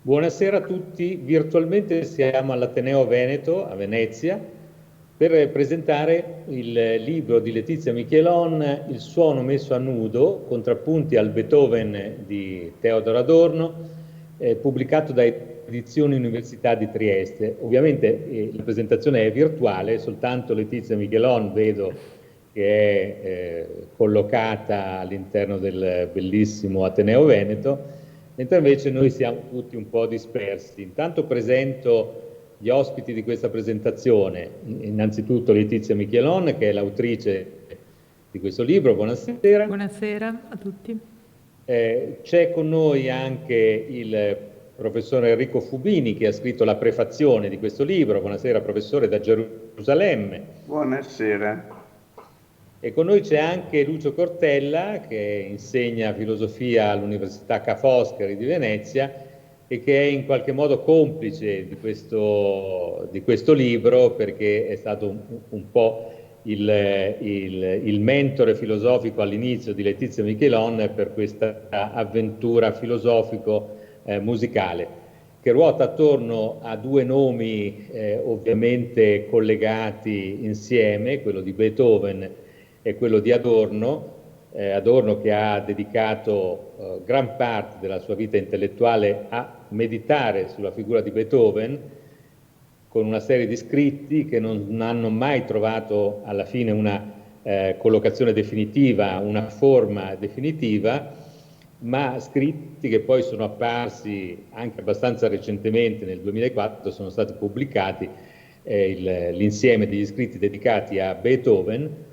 Buonasera a tutti, virtualmente siamo all'Ateneo Veneto a Venezia per presentare il libro di Letizia Michelon, Il suono messo a nudo, contrappunti al Beethoven di Theodor Adorno, pubblicato da Edizioni Università di Trieste. Ovviamente la presentazione è virtuale, soltanto Letizia Michelon vedo che è collocata all'interno del bellissimo Ateneo Veneto, mentre invece noi siamo tutti un po' dispersi. Intanto presento gli ospiti di questa presentazione, innanzitutto Letizia Michelon, che è l'autrice di questo libro. Buonasera. Buonasera a tutti. C'è con noi anche il professore Enrico Fubini, che ha scritto la prefazione di questo libro. Buonasera, professore, da Gerusalemme. Buonasera. E con noi c'è anche Lucio Cortella, che insegna filosofia all'Università Ca' Foscari di Venezia e che è in qualche modo complice di questo libro, perché è stato un po' il mentore filosofico all'inizio di Letizia Michelon per questa avventura filosofico-musicale, che ruota attorno a due nomi ovviamente collegati insieme, quello di Beethoven e quello di Adorno. Adorno che ha dedicato gran parte della sua vita intellettuale a meditare sulla figura di Beethoven, con una serie di scritti che non hanno mai trovato alla fine una collocazione definitiva, una forma definitiva, ma scritti che poi sono apparsi anche abbastanza recentemente, nel 2004, sono stati pubblicati l'insieme degli scritti dedicati a Beethoven,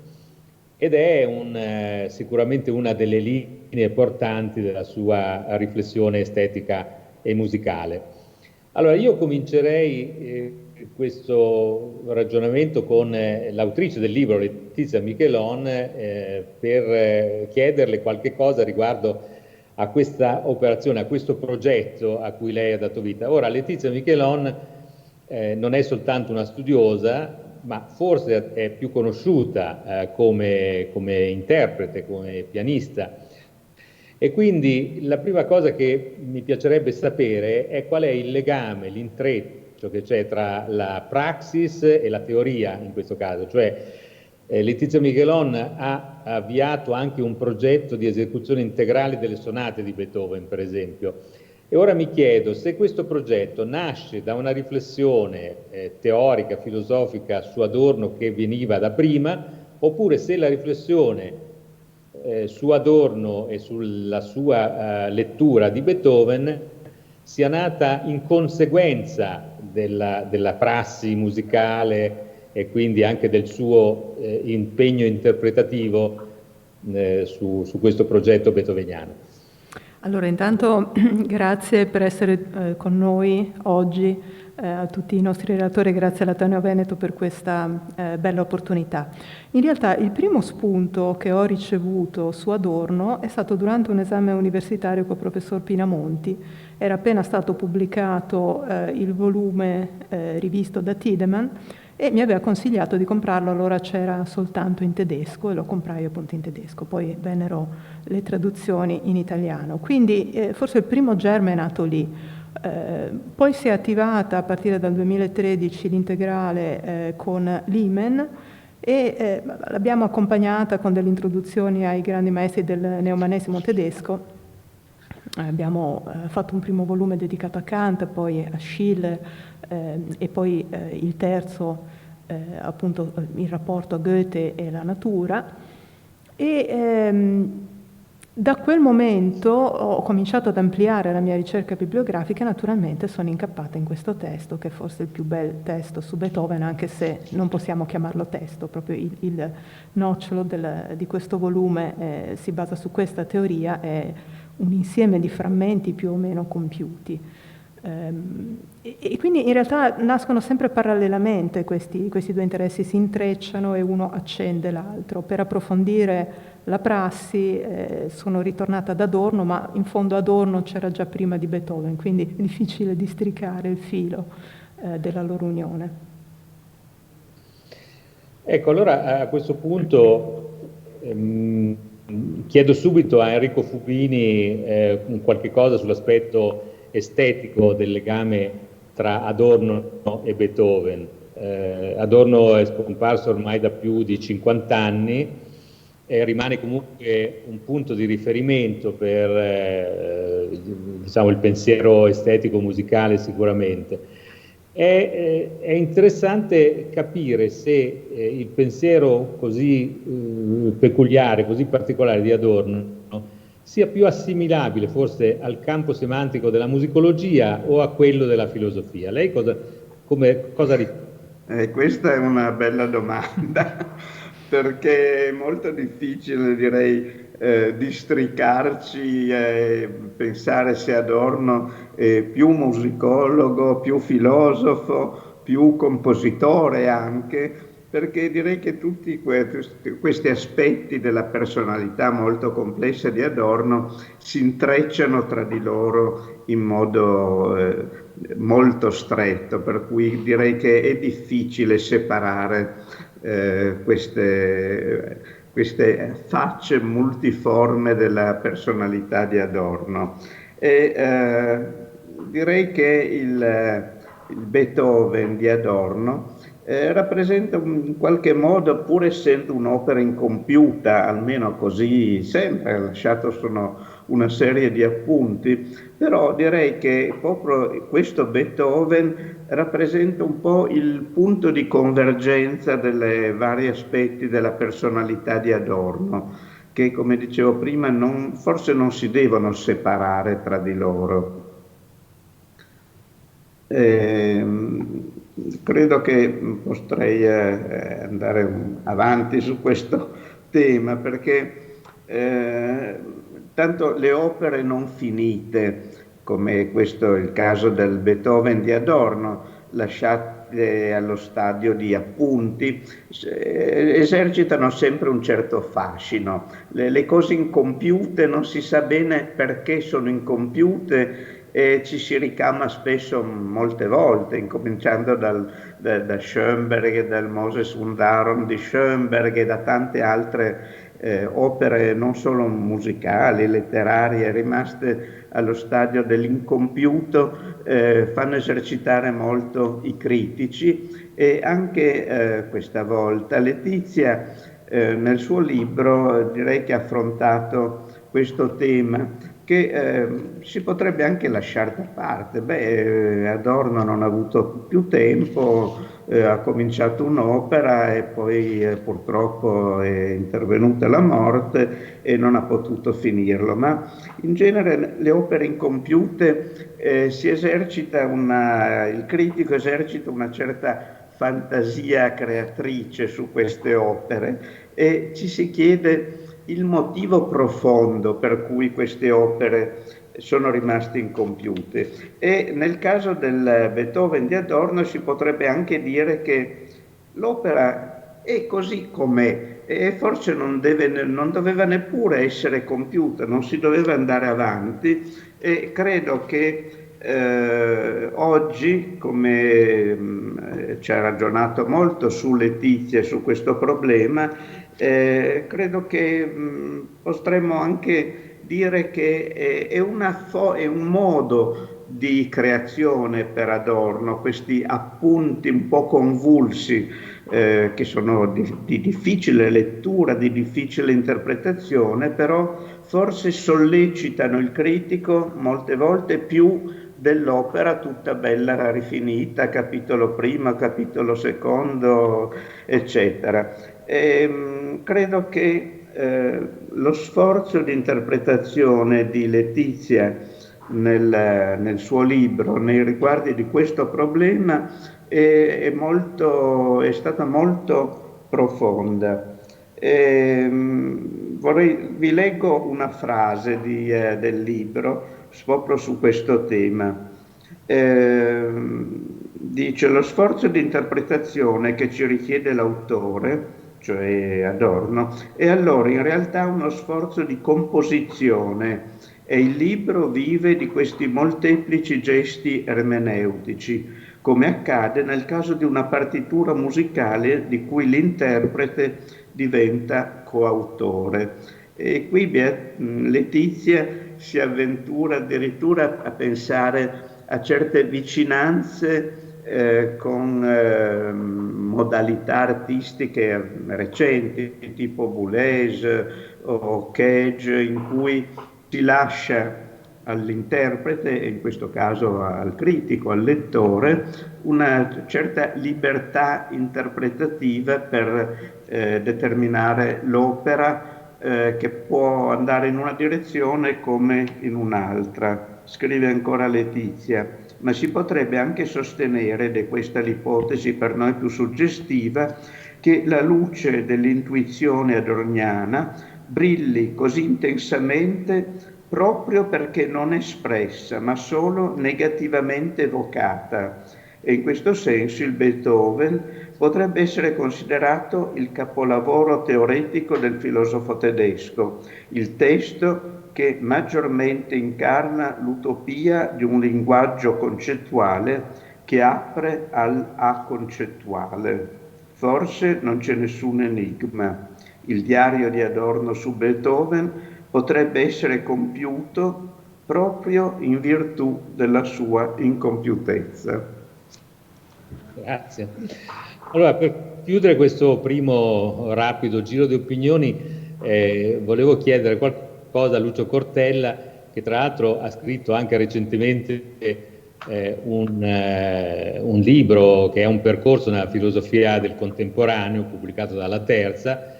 ed è sicuramente una delle linee portanti della sua riflessione estetica e musicale. Allora, io comincerei questo ragionamento con l'autrice del libro, Letizia Michelon, per chiederle qualche cosa riguardo a questa operazione, a questo progetto a cui lei ha dato vita. Ora, Letizia Michelon non è soltanto una studiosa, ma forse è più conosciuta come interprete, come pianista. E quindi la prima cosa che mi piacerebbe sapere è qual è il legame, l'intreccio che c'è tra la praxis e la teoria in questo caso. Cioè Letizia Michelon ha avviato anche un progetto di esecuzione integrale delle sonate di Beethoven, per esempio. E ora mi chiedo se questo progetto nasce da una riflessione teorica, filosofica su Adorno che veniva da prima, oppure se la riflessione su Adorno e sulla sua lettura di Beethoven sia nata in conseguenza della prassi musicale e quindi anche del suo impegno interpretativo su questo progetto beethoveniano. Allora, intanto grazie per essere con noi oggi, a tutti i nostri relatori, grazie all'Ateneo Veneto per questa bella opportunità. In realtà il primo spunto che ho ricevuto su Adorno è stato durante un esame universitario con il professor Pinamonti. Era appena stato pubblicato il volume rivisto da Tiedemann e mi aveva consigliato di comprarlo. Allora c'era soltanto in tedesco e lo comprai appunto in tedesco, poi vennero le traduzioni in italiano. Quindi forse il primo germe è nato lì. Poi si è attivata a partire dal 2013 l'integrale con Limen e l'abbiamo accompagnata con delle introduzioni ai grandi maestri del neomanesimo tedesco. Abbiamo fatto un primo volume dedicato a Kant, poi a Schiller e poi il terzo appunto il rapporto a Goethe e la natura. E da quel momento ho cominciato ad ampliare la mia ricerca bibliografica e naturalmente sono incappata in questo testo, che è forse il più bel testo su Beethoven, anche se non possiamo chiamarlo testo, proprio il nocciolo di questo volume si basa su questa teoria, è un insieme di frammenti più o meno compiuti. E quindi in realtà nascono sempre parallelamente questi due interessi, si intrecciano e uno accende l'altro. Per approfondire la prassi sono ritornata ad Adorno, ma in fondo Adorno c'era già prima di Beethoven, quindi è difficile districare il filo della loro unione. Ecco, allora a questo punto chiedo subito a Enrico Fubini qualche cosa sull'aspetto estetico del legame tra Adorno e Beethoven. Adorno è scomparso ormai da più di 50 anni e rimane comunque un punto di riferimento per diciamo, il pensiero estetico musicale sicuramente. È interessante capire se il pensiero così peculiare, così particolare di Adorno sia più assimilabile forse al campo semantico della musicologia o a quello della filosofia. Lei cosa questa è una bella domanda, perché è molto difficile, direi, districarci e pensare se Adorno è più musicologo, più filosofo, più compositore anche, perché direi che tutti questi aspetti della personalità molto complessa di Adorno si intrecciano tra di loro in modo molto stretto, per cui direi che è difficile separare queste facce multiforme della personalità di Adorno. E direi che il Beethoven di Adorno rappresenta in qualche modo, pur essendo un'opera incompiuta, almeno così sempre, ha lasciato una serie di appunti, però direi che proprio questo Beethoven rappresenta un po' il punto di convergenza dei vari aspetti della personalità di Adorno, che, come dicevo prima, forse non si devono separare tra di loro. Credo che potrei andare avanti su questo tema, perché tanto le opere non finite, come questo è il caso del Beethoven di Adorno, lasciate allo stadio di appunti, esercitano sempre un certo fascino. Le cose incompiute non si sa bene perché sono incompiute, e ci si ricama spesso molte volte, incominciando da Schoenberg, dal Moses und Aaron di Schoenberg e da tante altre opere non solo musicali, letterarie, rimaste allo stadio dell'incompiuto, fanno esercitare molto i critici, e anche questa volta Letizia nel suo libro direi che ha affrontato questo tema, che si potrebbe anche lasciare da parte. Adorno non ha avuto più tempo, ha cominciato un'opera e poi purtroppo è intervenuta la morte e non ha potuto finirlo, ma in genere le opere incompiute il critico esercita una certa fantasia creatrice su queste opere e ci si chiede il motivo profondo per cui queste opere sono rimaste incompiute. E nel caso del Beethoven di Adorno si potrebbe anche dire che l'opera è così com'è e forse non doveva neppure essere compiuta, non si doveva andare avanti, e credo che oggi, come ci ha ragionato molto su Letizia su questo problema, credo che potremmo anche dire che è un modo di creazione per Adorno, questi appunti un po' convulsi che sono di difficile lettura, di difficile interpretazione, però forse sollecitano il critico molte volte più dell'opera tutta bella rifinita, capitolo primo, capitolo secondo, eccetera. Credo che lo sforzo di interpretazione di Letizia nel suo libro nei riguardi di questo problema è stata molto profonda. Vi leggo una frase del libro proprio su questo tema. Dice: lo sforzo di interpretazione che ci richiede l'autore, cioè Adorno, è allora in realtà uno sforzo di composizione, e il libro vive di questi molteplici gesti ermeneutici, come accade nel caso di una partitura musicale di cui l'interprete diventa coautore. E qui Letizia si avventura addirittura a pensare a certe vicinanze con modalità artistiche recenti, tipo Boulez o Cage, in cui si lascia all'interprete, e in questo caso al critico, al lettore, una certa libertà interpretativa per determinare l'opera, che può andare in una direzione come in un'altra. Scrive ancora Letizia: ma si potrebbe anche sostenere, ed è questa l'ipotesi per noi più suggestiva, che la luce dell'intuizione adorniana brilli così intensamente proprio perché non espressa, ma solo negativamente evocata. E in questo senso il Beethoven potrebbe essere considerato il capolavoro teoretico del filosofo tedesco, il testo che maggiormente incarna l'utopia di un linguaggio concettuale che apre all'aconcettuale. Forse non c'è nessun enigma. Il diario di Adorno su Beethoven potrebbe essere compiuto proprio in virtù della sua incompiutezza. Grazie. Allora, per chiudere questo primo rapido giro di opinioni, volevo chiedere qualcosa a Lucio Cortella, che tra l'altro ha scritto anche recentemente un libro che è un percorso nella filosofia del contemporaneo, pubblicato dalla Terza,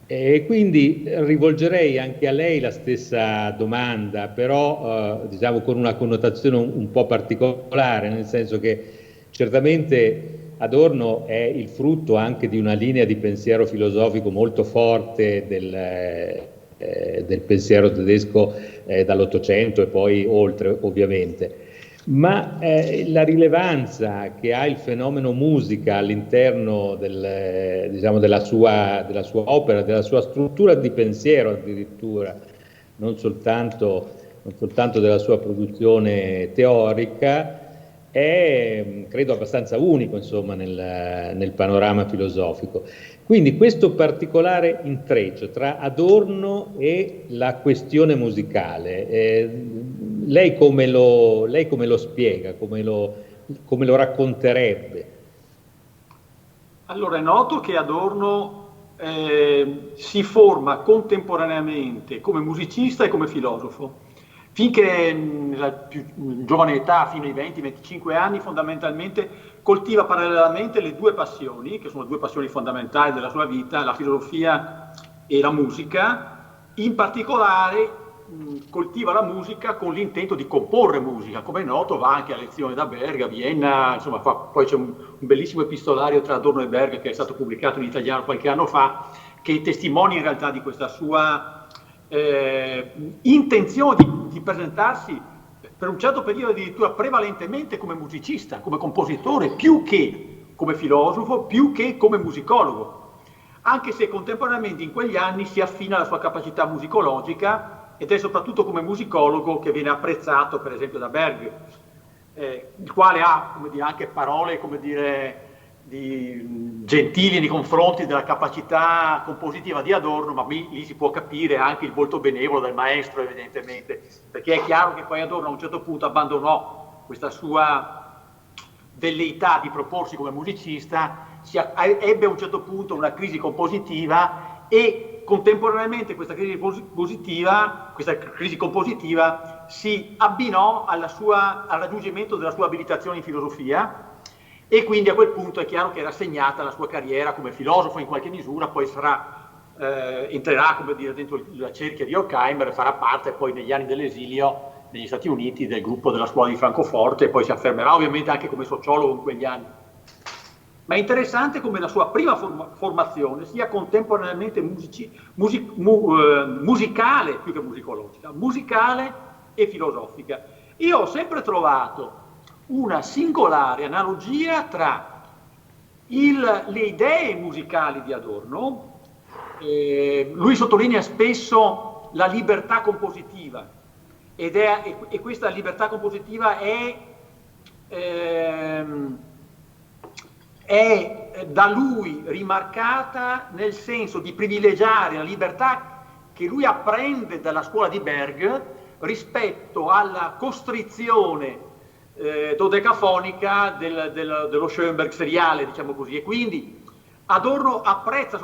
e quindi rivolgerei anche a lei la stessa domanda, però diciamo con una connotazione un po' particolare, nel senso che certamente Adorno è il frutto anche di una linea di pensiero filosofico molto forte del pensiero tedesco dall'Ottocento e poi oltre, ovviamente. Ma la rilevanza che ha il fenomeno musica all'interno diciamo, della sua opera, della sua struttura di pensiero addirittura, non soltanto della sua produzione teorica, è credo abbastanza unico, insomma, nel panorama filosofico. Quindi questo particolare intreccio tra Adorno e la questione musicale, lei come lo spiega, come lo racconterebbe? Allora, è noto che Adorno si forma contemporaneamente come musicista e come filosofo. Finché nella più giovane età, fino ai 20-25 anni, fondamentalmente coltiva parallelamente le due passioni, che sono due passioni fondamentali della sua vita, la filosofia e la musica. In particolare coltiva la musica con l'intento di comporre musica. Come è noto, va anche a lezione da Berg, a Vienna, insomma, poi c'è un bellissimo epistolario tra Adorno e Berg che è stato pubblicato in italiano qualche anno fa, che testimonia in realtà di questa sua intenzione di presentarsi per un certo periodo addirittura prevalentemente come musicista, come compositore, più che come filosofo, più che come musicologo, anche se contemporaneamente in quegli anni si affina la sua capacità musicologica ed è soprattutto come musicologo che viene apprezzato per esempio da Berg, il quale ha, come dire, anche parole, come dire, gentili nei confronti della capacità compositiva di Adorno, ma lì si può capire anche il volto benevolo del maestro, evidentemente, perché è chiaro che poi Adorno a un certo punto abbandonò questa sua velleità di proporsi come musicista, ebbe a un certo punto una crisi compositiva e contemporaneamente questa crisi compositiva si abbinò al raggiungimento della sua abilitazione in filosofia. E quindi a quel punto è chiaro che era segnata la sua carriera come filosofo in qualche misura, poi entrerà, come dire, dentro la cerchia di Horkheimer e farà parte poi negli anni dell'esilio negli Stati Uniti del gruppo della scuola di Francoforte e poi si affermerà ovviamente anche come sociologo in quegli anni. Ma è interessante come la sua prima formazione sia contemporaneamente musicale più che musicologica, musicale e filosofica. Io ho sempre trovato una singolare analogia tra le idee musicali di Adorno, lui sottolinea spesso la libertà compositiva e questa libertà compositiva è da lui rimarcata nel senso di privilegiare la libertà che lui apprende dalla scuola di Berg rispetto alla costrizione dodecafonica dello Schoenberg seriale, diciamo così, e quindi Adorno apprezza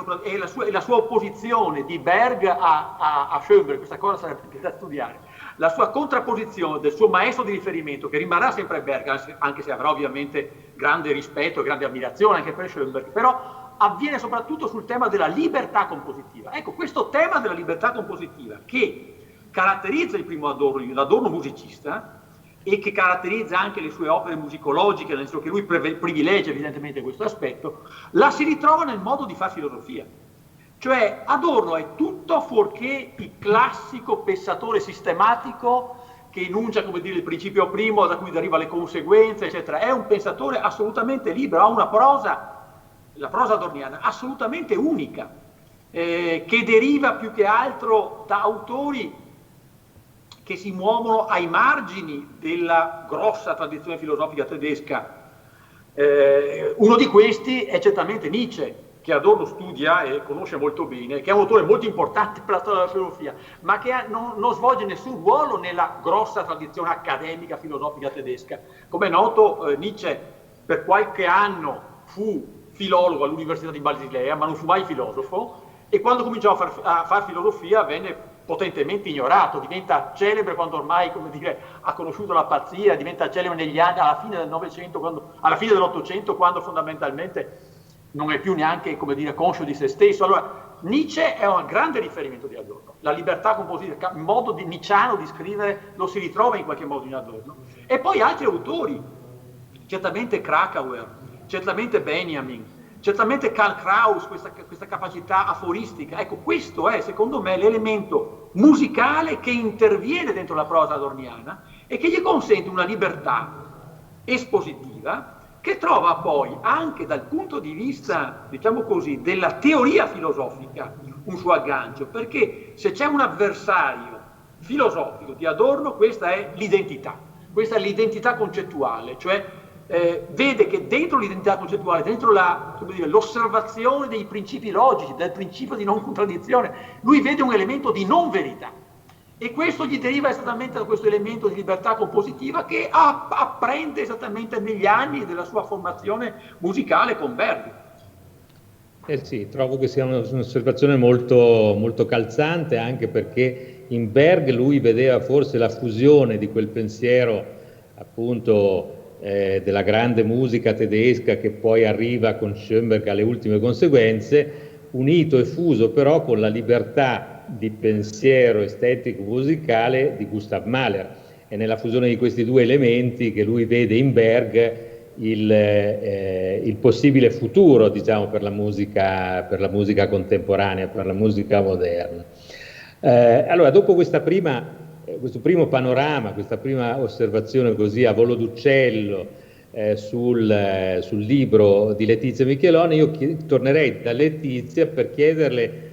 la sua opposizione di Berg a Schoenberg, questa cosa sarebbe da studiare, la sua contrapposizione del suo maestro di riferimento, che rimarrà sempre Berg, anche se avrà ovviamente grande rispetto e grande ammirazione anche per Schoenberg, però avviene soprattutto sul tema della libertà compositiva. Ecco, questo tema della libertà compositiva che caratterizza il primo Adorno, l'Adorno musicista, e che caratterizza anche le sue opere musicologiche, nel senso che lui privilegia evidentemente questo aspetto, la si ritrova nel modo di fare filosofia. Cioè Adorno è tutto fuorché il classico pensatore sistematico che enuncia, come dire, il principio primo da cui deriva le conseguenze, eccetera. È un pensatore assolutamente libero, ha una prosa, la prosa adorniana, assolutamente unica, che deriva più che altro da autori che si muovono ai margini della grossa tradizione filosofica tedesca. Uno di questi è certamente Nietzsche, che Adorno studia e conosce molto bene, che è un autore molto importante per la storia della filosofia, ma che non svolge nessun ruolo nella grossa tradizione accademica filosofica tedesca. Come è noto, Nietzsche per qualche anno fu filologo all'Università di Basilea, ma non fu mai filosofo, e quando cominciò a far filosofia venne potentemente ignorato, diventa celebre quando ormai, come dire, ha conosciuto la pazzia, diventa celebre negli anni, alla fine del Novecento, alla fine dell'Ottocento, quando fondamentalmente non è più neanche, come dire, conscio di se stesso. Allora, Nietzsche è un grande riferimento di Adorno. La libertà compositiva, il modo nietzschiano di scrivere lo si ritrova in qualche modo in Adorno. E poi altri autori, certamente Krakauer, certamente Benjamin, certamente Karl Kraus, questa capacità aforistica. Ecco, questo è, secondo me, l'elemento musicale che interviene dentro la prosa adorniana e che gli consente una libertà espositiva che trova poi, anche dal punto di vista, diciamo così, della teoria filosofica, un suo aggancio, perché se c'è un avversario filosofico di Adorno, questa è l'identità concettuale, cioè vede che dentro l'identità concettuale, dentro l'osservazione dei principi logici, del principio di non contraddizione, lui vede un elemento di non verità, e questo gli deriva esattamente da questo elemento di libertà compositiva che apprende esattamente negli anni della sua formazione musicale con Berg. Sì, trovo che sia un'osservazione molto, molto calzante, anche perché in Berg lui vedeva forse la fusione di quel pensiero, appunto, della grande musica tedesca che poi arriva con Schoenberg alle ultime conseguenze, unito e fuso però con la libertà di pensiero estetico musicale di Gustav Mahler. È nella fusione di questi due elementi che lui vede in Berg il possibile futuro, diciamo, per la musica contemporanea, per la musica moderna. Allora, dopo questo primo panorama, questa prima osservazione così a volo d'uccello sul libro di Letizia Micheloni, io tornerei da Letizia per chiederle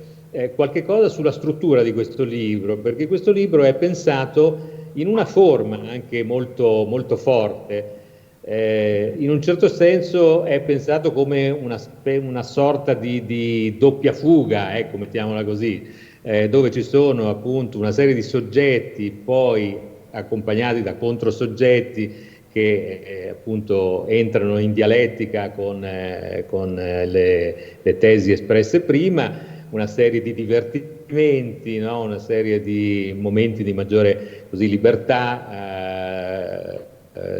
qualche cosa sulla struttura di questo libro, perché questo libro è pensato in una forma anche molto, molto forte. In un certo senso è pensato come una sorta di doppia fuga, ecco, mettiamola così, dove ci sono appunto una serie di soggetti poi accompagnati da controsoggetti che appunto entrano in dialettica con le tesi espresse prima, una serie di divertimenti, no? Una serie di momenti di maggiore così libertà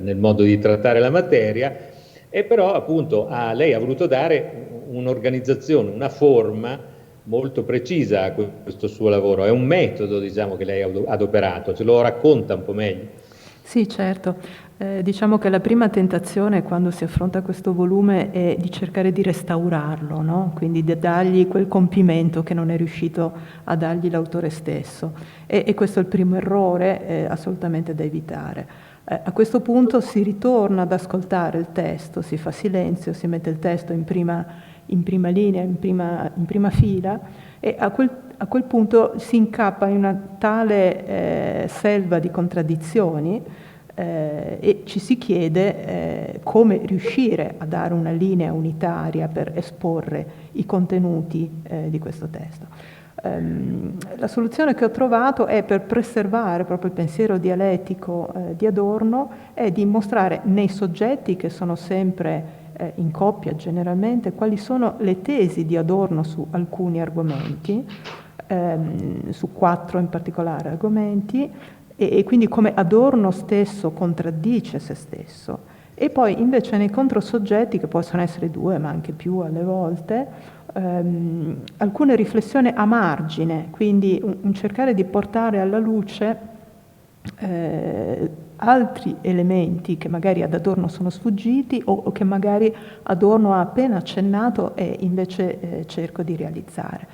nel modo di trattare la materia, e però appunto lei ha voluto dare un'organizzazione, una forma molto precisa a questo suo lavoro. È un metodo, diciamo, che lei ha adoperato. Ce lo racconta un po' meglio? Sì, certo. Diciamo che la prima tentazione quando si affronta questo volume è di cercare di restaurarlo, no? Quindi di dargli quel compimento che non è riuscito a dargli l'autore stesso. E questo è il primo errore assolutamente da evitare. A questo punto si ritorna ad ascoltare il testo, si fa silenzio, si mette il testo in prima linea, in prima fila, e a quel punto si incappa in una tale selva di contraddizioni e ci si chiede come riuscire a dare una linea unitaria per esporre i contenuti di questo testo. La soluzione che ho trovato è, per preservare proprio il pensiero dialettico di Adorno, è di mostrare nei soggetti, che sono sempre in coppia generalmente, quali sono le tesi di Adorno su alcuni argomenti, su 4 in particolare argomenti, e quindi come Adorno stesso contraddice se stesso. E poi invece nei controsoggetti, che possono essere 2 ma anche più alle volte, alcune riflessioni a margine, quindi un cercare di portare alla luce altri elementi che magari ad Adorno sono sfuggiti o che magari Adorno ha appena accennato e invece cerco di realizzare.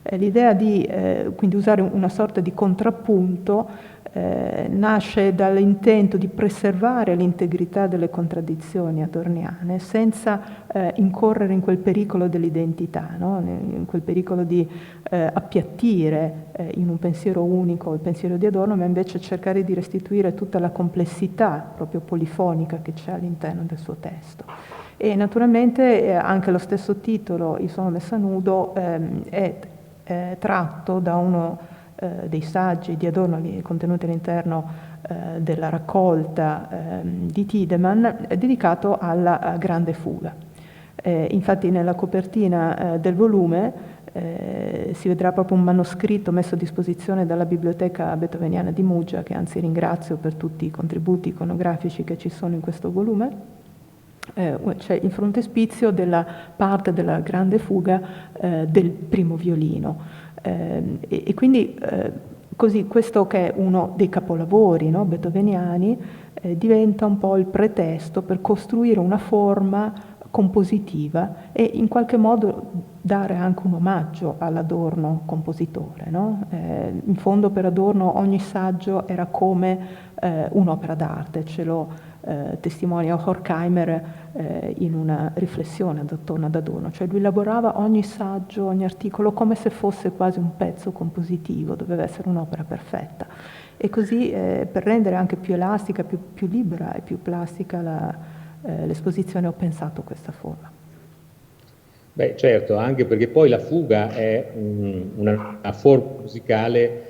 L'idea di quindi usare una sorta di contrappunto nasce dall'intento di preservare l'integrità delle contraddizioni adorniane senza incorrere in quel pericolo dell'identità, no? In quel pericolo di appiattire in un pensiero unico il pensiero di Adorno, ma invece cercare di restituire tutta la complessità proprio polifonica che c'è all'interno del suo testo. E naturalmente anche lo stesso titolo, Il sono messa a nudo, è tratto da uno dei saggi di Adorno contenuti all'interno della raccolta di Tiedemann, dedicato alla grande fuga. Infatti nella copertina del volume si vedrà proprio un manoscritto messo a disposizione dalla biblioteca beethoveniana di Muggia, che anzi ringrazio per tutti i contributi iconografici che ci sono in questo volume. C'è il frontespizio della parte della grande fuga del primo violino. E quindi così questo, che è uno dei capolavori, no, beethoveniani, diventa un po' il pretesto per costruire una forma compositiva e in qualche modo dare anche un omaggio all'Adorno compositore, no? In fondo per Adorno ogni saggio era come un'opera d'arte, ce lo testimonia Horkheimer in una riflessione attorno ad Adorno, cioè lui elaborava ogni saggio, ogni articolo come se fosse quasi un pezzo compositivo, doveva essere un'opera perfetta. E così per rendere anche più elastica, più libera e più plastica l'esposizione ho pensato questa forma. Beh, certo, anche perché poi la fuga è una forma musicale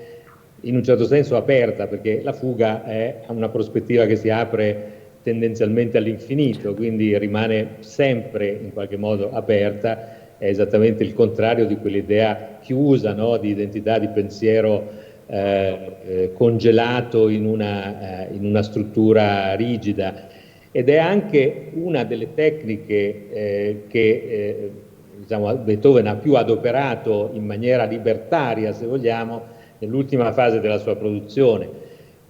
in un certo senso aperta, perché la fuga è una prospettiva che si apre tendenzialmente all'infinito, quindi rimane sempre in qualche modo aperta, è esattamente il contrario di quell'idea chiusa, no, di identità, di pensiero congelato in una struttura rigida. Ed è anche una delle tecniche che diciamo, Beethoven ha più adoperato in maniera libertaria, se vogliamo, nell'ultima fase della sua produzione,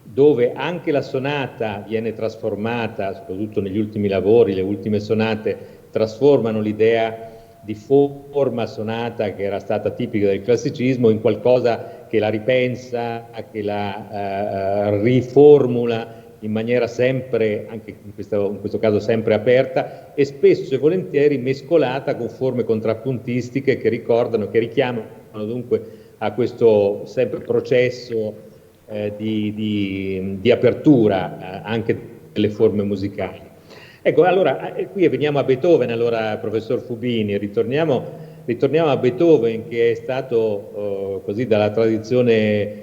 dove anche la sonata viene trasformata, soprattutto negli ultimi lavori, le ultime sonate trasformano l'idea di forma sonata che era stata tipica del classicismo in qualcosa che la ripensa, che la riformula in maniera sempre, anche in questo caso sempre aperta, e spesso e volentieri mescolata con forme contrappuntistiche che ricordano, che richiamano dunque a questo sempre processo di apertura anche delle forme musicali. Ecco, allora qui veniamo a Beethoven, allora professor Fubini, ritorniamo a Beethoven, che è stato così dalla tradizione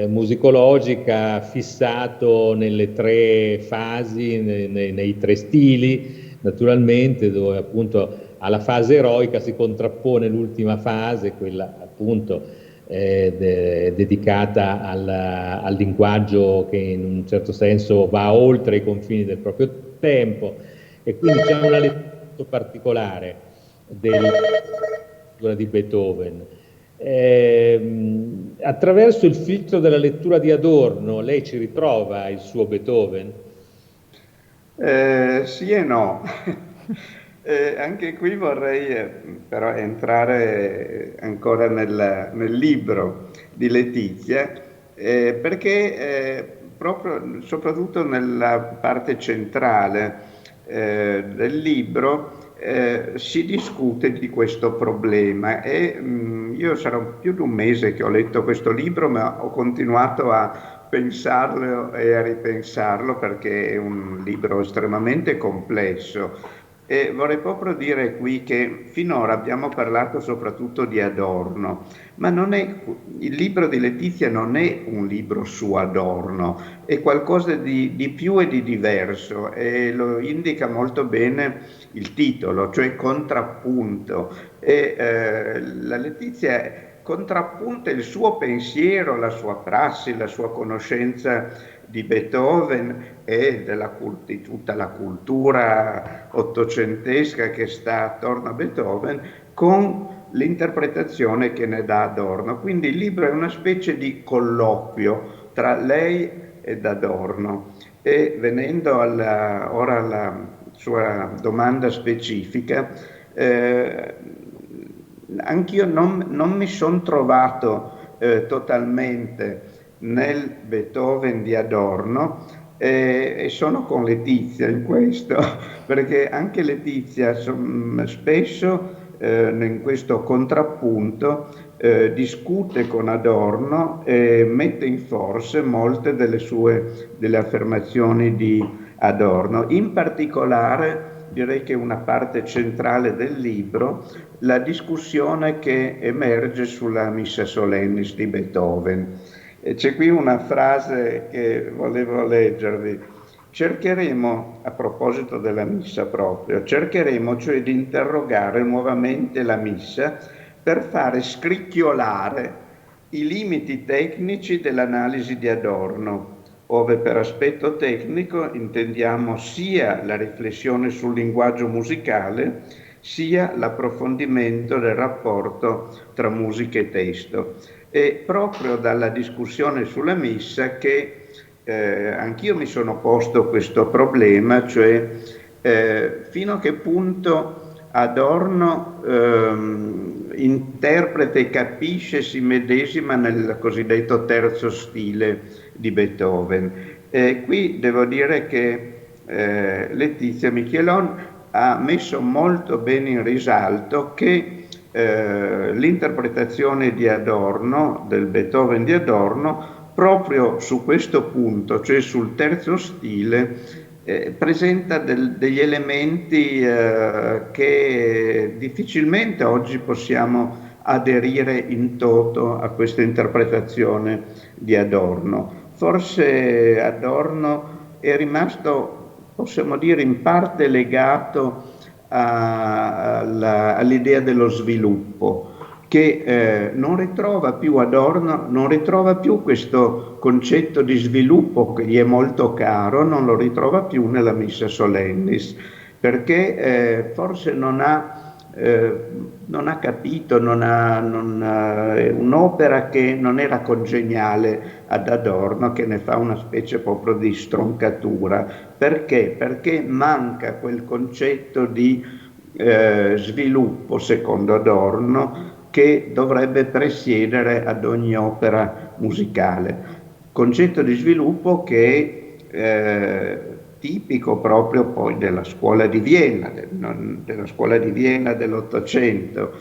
musicologica fissato nelle 3 fasi, nei 3 stili, naturalmente, dove appunto alla fase eroica si contrappone l'ultima fase, quella appunto dedicata al linguaggio che in un certo senso va oltre i confini del proprio tempo, e quindi c'è una lettura particolare della lettura di Beethoven. Attraverso il filtro della lettura di Adorno lei ci ritrova il suo Beethoven? Sì e no. Anche qui vorrei però entrare ancora nel libro di Letizia, perché proprio, soprattutto nella parte centrale del libro si discute di questo problema, e io sarò più di un mese che ho letto questo libro, ma ho continuato a pensarlo e a ripensarlo, perché è un libro estremamente complesso. E vorrei proprio dire qui che finora abbiamo parlato soprattutto di Adorno, ma il libro di Letizia non è un libro su Adorno, è qualcosa di più e di diverso, e lo indica molto bene il titolo, cioè contrappunto. La Letizia contrappunta il suo pensiero, la sua prassi, la sua conoscenza di Beethoven e di tutta la cultura ottocentesca che sta attorno a Beethoven, con l'interpretazione che ne dà Adorno. Quindi il libro è una specie di colloquio tra lei ed Adorno. E venendo ora alla sua domanda specifica, anch'io non mi sono trovato totalmente nel Beethoven di Adorno, e sono con Letizia in questo, perché anche Letizia spesso in questo contrappunto discute con Adorno e mette in forse molte delle affermazioni di Adorno. In particolare direi che una parte centrale del libro, la discussione che emerge sulla Missa Solennis di Beethoven. C'è qui una frase che volevo leggervi. Cercheremo, a proposito della missa proprio, cercheremo cioè di interrogare nuovamente la missa per fare scricchiolare i limiti tecnici dell'analisi di Adorno, ove per aspetto tecnico intendiamo sia la riflessione sul linguaggio musicale, sia l'approfondimento del rapporto tra musica e testo. È proprio dalla discussione sulla missa che anch'io mi sono posto questo problema, cioè fino a che punto Adorno interpreta e capisce, si medesima nel cosiddetto terzo stile di Beethoven. Qui devo dire che Letizia Michelon ha messo molto bene in risalto che l'interpretazione di Adorno, del Beethoven di Adorno, proprio su questo punto, cioè sul terzo stile, presenta degli elementi che difficilmente oggi possiamo aderire in toto a questa interpretazione di Adorno. Forse Adorno è rimasto, possiamo dire, in parte legato all'idea dello sviluppo, che non ritrova più Adorno, non ritrova più questo concetto di sviluppo che gli è molto caro, non lo ritrova più nella Missa Solennis, perché forse non ha capito, è un'opera che non era congeniale ad Adorno, che ne fa una specie proprio di stroncatura. Perché? Perché manca quel concetto di sviluppo, secondo Adorno, che dovrebbe presiedere ad ogni opera musicale. Concetto di sviluppo che è tipico proprio poi della scuola di Vienna, dell'Ottocento.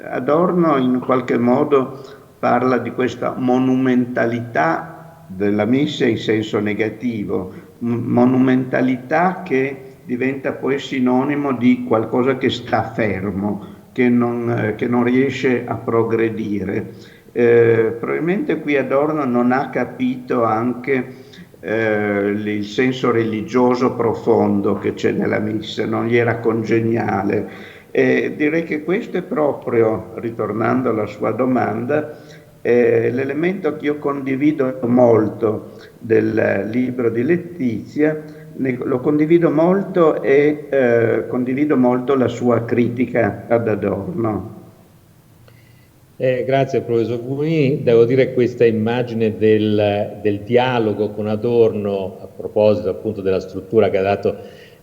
Adorno in qualche modo parla di questa monumentalità della missa in senso negativo, monumentalità che diventa poi sinonimo di qualcosa che sta fermo, che non riesce a progredire. Probabilmente qui Adorno non ha capito anche il senso religioso profondo che c'è nella missa, non gli era congeniale. Direi che questo è proprio, ritornando alla sua domanda, l'elemento che io condivido molto del libro di Letizia. Lo condivido molto e condivido molto la sua critica ad Adorno. Grazie professor Fumini. Devo dire che questa immagine del dialogo con Adorno, a proposito appunto della struttura che ha dato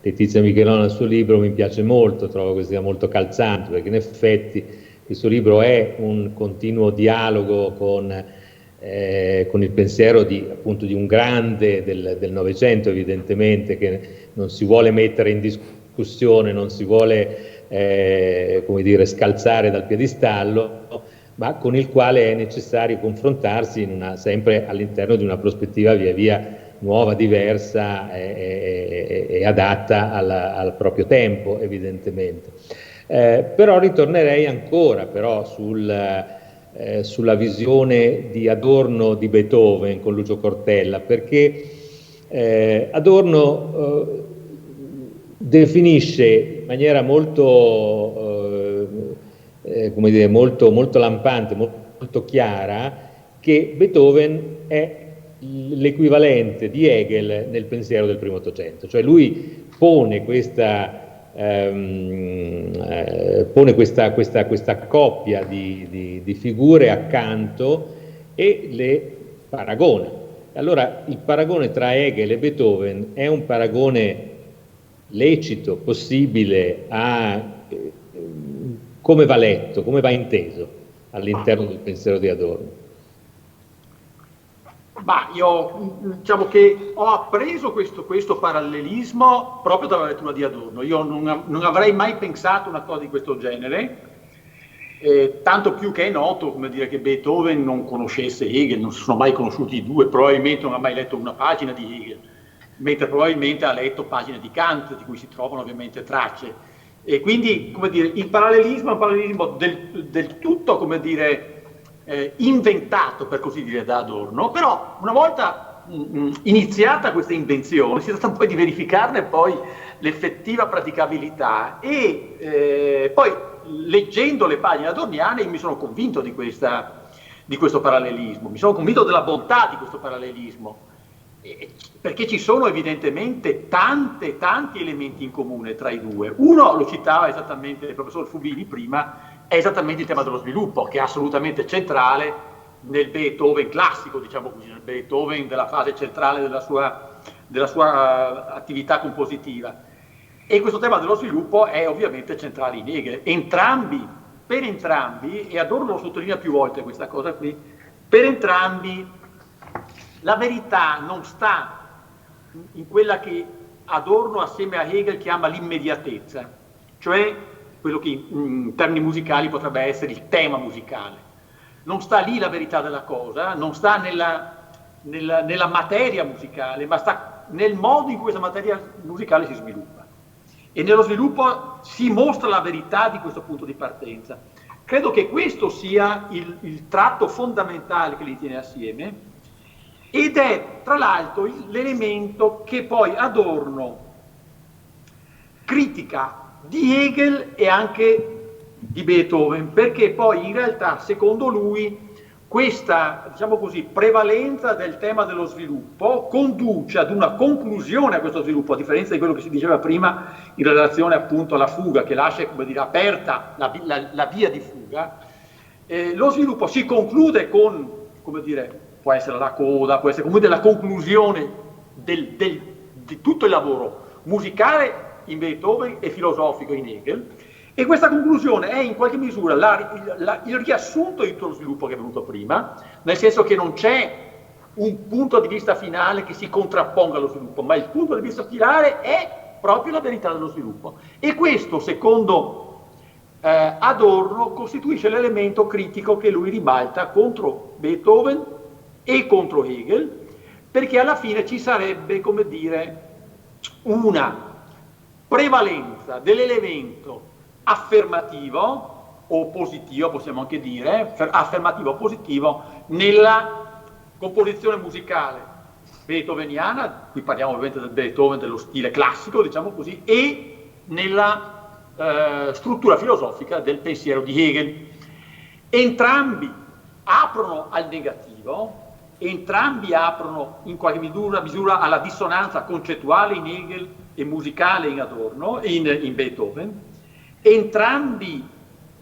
Letizia Michelon al suo libro, mi piace molto, trovo che sia molto calzante, perché in effetti questo libro è un continuo dialogo con il pensiero appunto di un grande del Novecento, evidentemente, che non si vuole mettere in discussione, non si vuole come dire, scalzare dal piedistallo, ma con il quale è necessario confrontarsi sempre all'interno di una prospettiva via via nuova, diversa e adatta al proprio tempo, evidentemente. Però ritornerei ancora sulla visione di Adorno di Beethoven con Lucio Cortella, perché Adorno definisce in maniera molto, come dire, molto lampante, molto chiara, che Beethoven è l'equivalente di Hegel nel pensiero del primo Ottocento, cioè lui pone questa coppia di figure accanto e le paragona. Allora il paragone tra Hegel e Beethoven è un paragone lecito, possibile, come va letto, come va inteso all'interno del pensiero di Adorno. Ma io diciamo che ho appreso questo parallelismo proprio dalla lettura di Adorno. Io non avrei mai pensato una cosa di questo genere, tanto più che è noto, come dire, che Beethoven non conoscesse Hegel, non si sono mai conosciuti i due, probabilmente non ha mai letto una pagina di Hegel, mentre probabilmente ha letto pagine di Kant, di cui si trovano ovviamente tracce. E quindi, come dire, il parallelismo è un parallelismo del tutto, come dire, inventato, per così dire, da Adorno, però una volta iniziata questa invenzione si tratta poi di verificarne poi l'effettiva praticabilità e poi leggendo le pagine adorniane mi sono convinto di questo parallelismo, mi sono convinto della bontà di questo parallelismo, perché ci sono evidentemente tanti elementi in comune tra i due. Uno lo citava esattamente il professor Fubini prima, è esattamente il tema dello sviluppo, che è assolutamente centrale nel Beethoven classico, diciamo così, nel Beethoven della fase centrale della sua attività compositiva. E questo tema dello sviluppo è ovviamente centrale in Hegel. Per entrambi, e Adorno lo sottolinea più volte questa cosa qui, per entrambi la verità non sta in quella che Adorno assieme a Hegel chiama l'immediatezza, cioè quello che in termini musicali potrebbe essere il tema musicale. Non sta lì la verità della cosa, non sta nella materia musicale, ma sta nel modo in cui questa materia musicale si sviluppa. E nello sviluppo si mostra la verità di questo punto di partenza. Credo che questo sia il tratto fondamentale che li tiene assieme, ed è tra l'altro l'elemento che poi Adorno critica di Hegel e anche di Beethoven, perché poi in realtà secondo lui questa, diciamo così, prevalenza del tema dello sviluppo conduce ad una conclusione a questo sviluppo, a differenza di quello che si diceva prima in relazione appunto alla fuga, che lascia, come dire, aperta la via di fuga. Lo sviluppo si conclude con, come dire, può essere la coda, può essere comunque la conclusione di tutto il lavoro musicale in Beethoven e filosofico in Hegel, e questa conclusione è in qualche misura il riassunto di tutto lo sviluppo che è venuto prima, nel senso che non c'è un punto di vista finale che si contrapponga allo sviluppo, ma il punto di vista finale è proprio la verità dello sviluppo, e questo secondo Adorno costituisce l'elemento critico che lui ribalta contro Beethoven e contro Hegel, perché alla fine ci sarebbe, come dire, una prevalenza dell'elemento affermativo o positivo, possiamo anche dire, affermativo o positivo, nella composizione musicale beethoveniana, qui parliamo ovviamente del Beethoven dello stile classico, diciamo così, e nella struttura filosofica del pensiero di Hegel. Entrambi aprono al negativo, entrambi aprono in qualche misura alla dissonanza concettuale in Hegel e musicale in Adorno, in Beethoven. Entrambi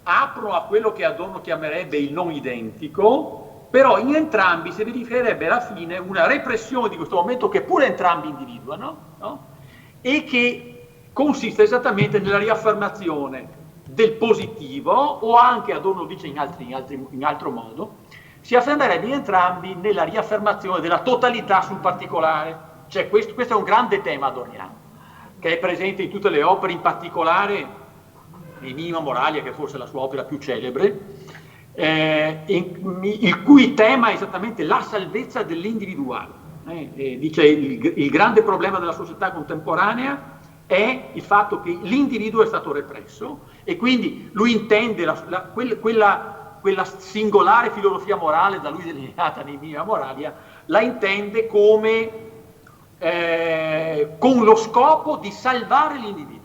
aprono a quello che Adorno chiamerebbe il non identico, però in entrambi si verificherebbe alla fine una repressione di questo momento che pure entrambi individuano, no? E che consiste esattamente nella riaffermazione del positivo, o anche, Adorno dice in altro modo, si affermerebbe in entrambi nella riaffermazione della totalità sul particolare. Cioè questo è un grande tema adorniano, che è presente in tutte le opere, in particolare in Minima Moralia, che è forse la sua opera più celebre, il cui tema è esattamente la salvezza dell'individuale. Dice il grande problema della società contemporanea è il fatto che l'individuo è stato represso e quindi lui intende quella singolare filosofia morale da lui delineata nei Minima Moralia, la intende come con lo scopo di salvare l'individuo.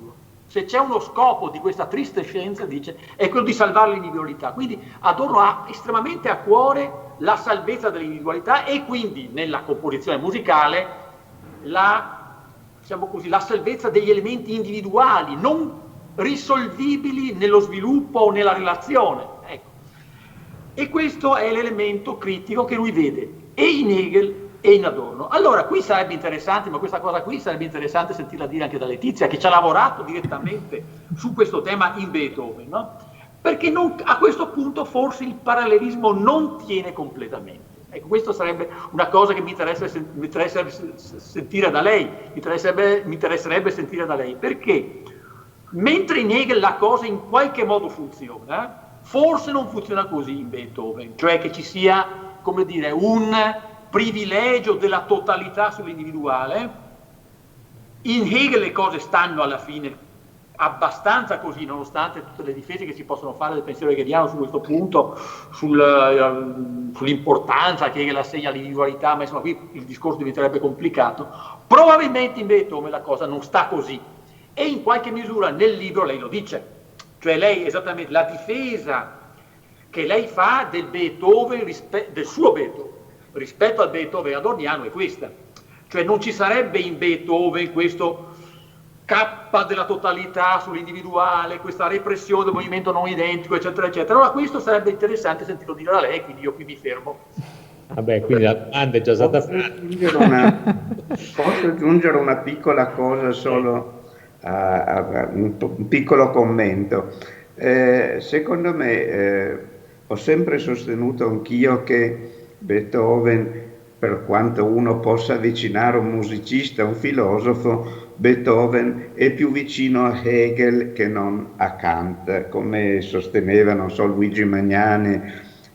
Se c'è uno scopo di questa triste scienza, dice, è quello di salvare l'individualità. Quindi Adorno ha estremamente a cuore la salvezza dell'individualità e quindi nella composizione musicale diciamo così, la salvezza degli elementi individuali non risolvibili nello sviluppo o nella relazione. Ecco. E questo è l'elemento critico che lui vede e in Hegel e in Adorno. Allora, qui sarebbe interessante, ma questa cosa qui sarebbe interessante sentirla dire anche da Letizia, che ci ha lavorato direttamente su questo tema in Beethoven, no? Perché a questo punto forse il parallelismo non tiene completamente. Ecco, questa sarebbe una cosa che mi interesserebbe sentire da lei, mi interesserebbe sentire da lei, perché mentre in Hegel la cosa in qualche modo funziona, forse non funziona così in Beethoven, cioè che ci sia, come dire, un privilegio della totalità sull'individuale. In Hegel le cose stanno alla fine abbastanza così, nonostante tutte le difese che si possono fare del pensiero hegeliano su questo punto, sull'importanza che Hegel assegna all'individualità, ma insomma qui il discorso diventerebbe complicato. Probabilmente in Beethoven la cosa non sta così e in qualche misura nel libro lei lo dice, cioè lei esattamente la difesa che lei fa del Beethoven, del suo Beethoven rispetto al Beethoven adorniano è questa, cioè non ci sarebbe in Beethoven questo K della totalità sull'individuale, questa repressione del movimento non identico, eccetera, eccetera. Allora questo sarebbe interessante sentirlo dire da lei, quindi io qui mi fermo. Vabbè, quindi la domanda è già stata fatta. Posso aggiungere una piccola cosa solo, un piccolo commento. Secondo me, ho sempre sostenuto anch'io che Beethoven, per quanto uno possa avvicinare un musicista, un filosofo, Beethoven è più vicino a Hegel che non a Kant, come sosteneva, non so, Luigi Magnani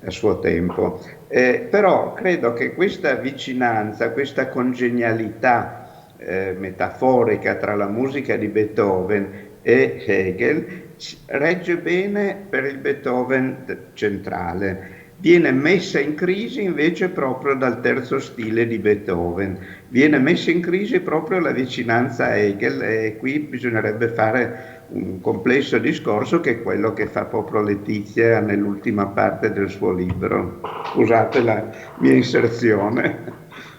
a suo tempo. Però credo che questa vicinanza, questa congenialità metaforica tra la musica di Beethoven e Hegel regge bene per il Beethoven centrale. Viene messa in crisi invece proprio dal terzo stile di Beethoven, viene messa in crisi proprio la vicinanza a Hegel e qui bisognerebbe fare un complesso discorso che è quello che fa proprio Letizia nell'ultima parte del suo libro. Scusate la mia inserzione.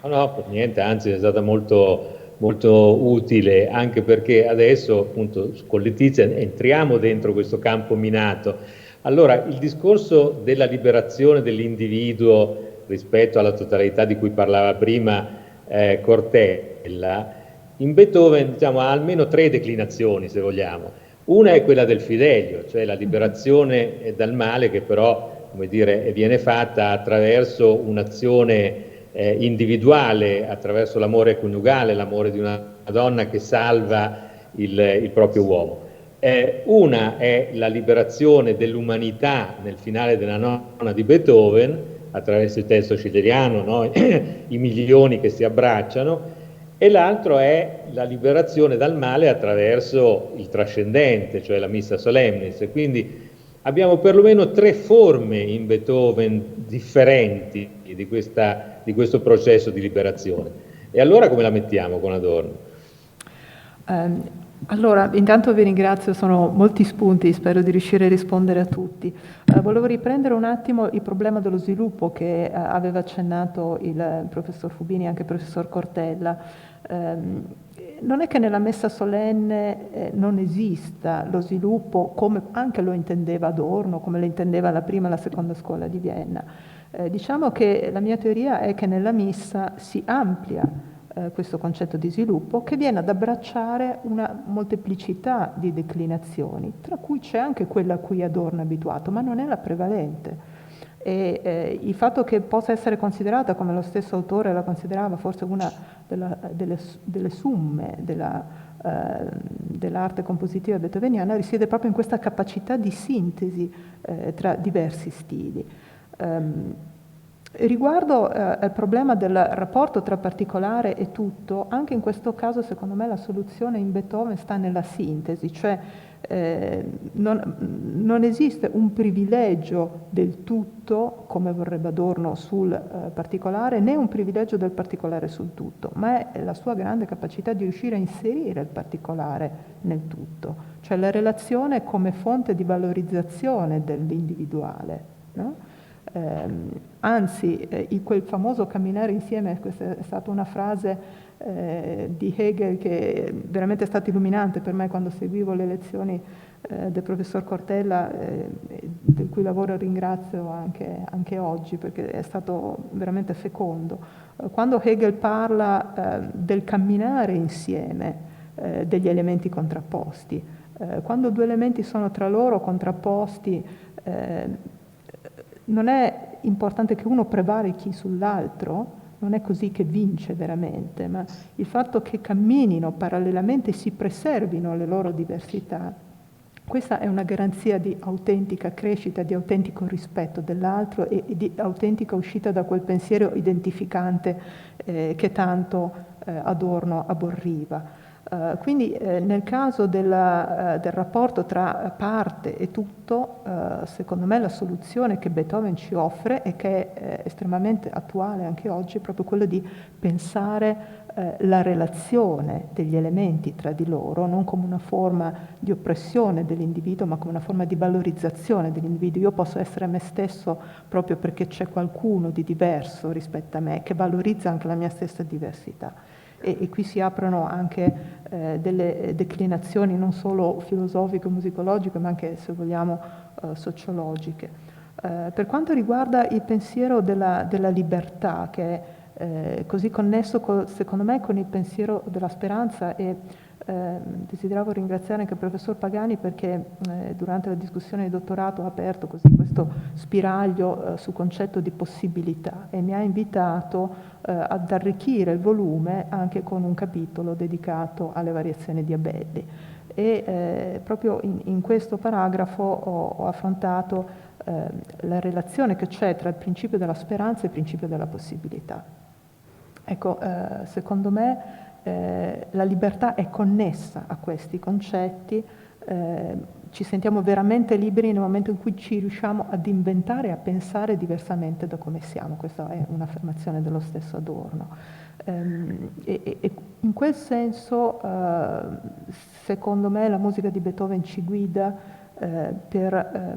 No, per niente, anzi è stata molto utile, anche perché adesso appunto con Letizia entriamo dentro questo campo minato. Allora, il discorso della liberazione dell'individuo rispetto alla totalità di cui parlava prima Cortella, in Beethoven diciamo, ha almeno 3 declinazioni, se vogliamo. Una è quella del fidelio, cioè la liberazione dal male che però, come dire, viene fatta attraverso un'azione individuale, attraverso l'amore coniugale, l'amore di una donna che salva il proprio uomo. Una è la liberazione dell'umanità nel finale della nona di Beethoven, attraverso il testo schilleriano, no? I milioni che si abbracciano, e l'altro è la liberazione dal male attraverso il trascendente, cioè la Missa Solemnis. E quindi abbiamo perlomeno 3 forme in Beethoven differenti di questo processo di liberazione. E allora come la mettiamo con Adorno? Allora, intanto vi ringrazio, sono molti spunti, spero di riuscire a rispondere a tutti. Volevo riprendere un attimo il problema dello sviluppo che aveva accennato il professor Fubini e anche il professor Cortella. Non è che nella messa solenne non esista lo sviluppo come anche lo intendeva Adorno, come lo intendeva la prima e la seconda scuola di Vienna. Diciamo che la mia teoria è che nella missa si amplia questo concetto di sviluppo che viene ad abbracciare una molteplicità di declinazioni, tra cui c'è anche quella a cui Adorno è abituato, ma non è la prevalente. E il fatto che possa essere considerata, come lo stesso autore la considerava, forse una delle summe dell'arte compositiva beethoveniana, risiede proprio in questa capacità di sintesi tra diversi stili. Riguardo al problema del rapporto tra particolare e tutto, anche in questo caso secondo me la soluzione in Beethoven sta nella sintesi, cioè non esiste un privilegio del tutto, come vorrebbe Adorno, sul particolare, né un privilegio del particolare sul tutto, ma è la sua grande capacità di riuscire a inserire il particolare nel tutto, cioè la relazione come fonte di valorizzazione dell'individuale, no? Anzi, quel famoso camminare insieme, questa è stata una frase di Hegel che veramente è stata illuminante per me quando seguivo le lezioni del professor Cortella, del cui lavoro ringrazio anche oggi perché è stato veramente fecondo. Quando Hegel parla del camminare insieme degli elementi contrapposti, quando due elementi sono tra loro contrapposti, non è importante che uno prevarichi sull'altro, non è così che vince veramente, ma il fatto che camminino parallelamente e si preservino le loro diversità, questa è una garanzia di autentica crescita, di autentico rispetto dell'altro e di autentica uscita da quel pensiero identificante che tanto Adorno aborriva. Quindi nel caso del rapporto tra parte e tutto, secondo me la soluzione che Beethoven ci offre e che è estremamente attuale anche oggi è proprio quello di pensare la relazione degli elementi tra di loro non come una forma di oppressione dell'individuo, ma come una forma di valorizzazione dell'individuo. Io posso essere me stesso proprio perché c'è qualcuno di diverso rispetto a me, che valorizza anche la mia stessa diversità. E qui si aprono anche delle declinazioni non solo filosofiche o musicologiche, ma anche, se vogliamo, sociologiche. Per quanto riguarda il pensiero della libertà, che è così connesso, secondo me, con il pensiero della speranza, e desideravo ringraziare anche il professor Pagani perché durante la discussione di dottorato ha aperto così questo spiraglio sul concetto di possibilità e mi ha invitato ad arricchire il volume anche con un capitolo dedicato alle variazioni di Abelli e proprio in questo paragrafo ho affrontato la relazione che c'è tra il principio della speranza e il principio della possibilità. Ecco, secondo me la libertà è connessa a questi concetti, ci sentiamo veramente liberi nel momento in cui ci riusciamo ad inventare e a pensare diversamente da come siamo. Questa è un'affermazione dello stesso Adorno. E in quel senso, secondo me, la musica di Beethoven ci guida per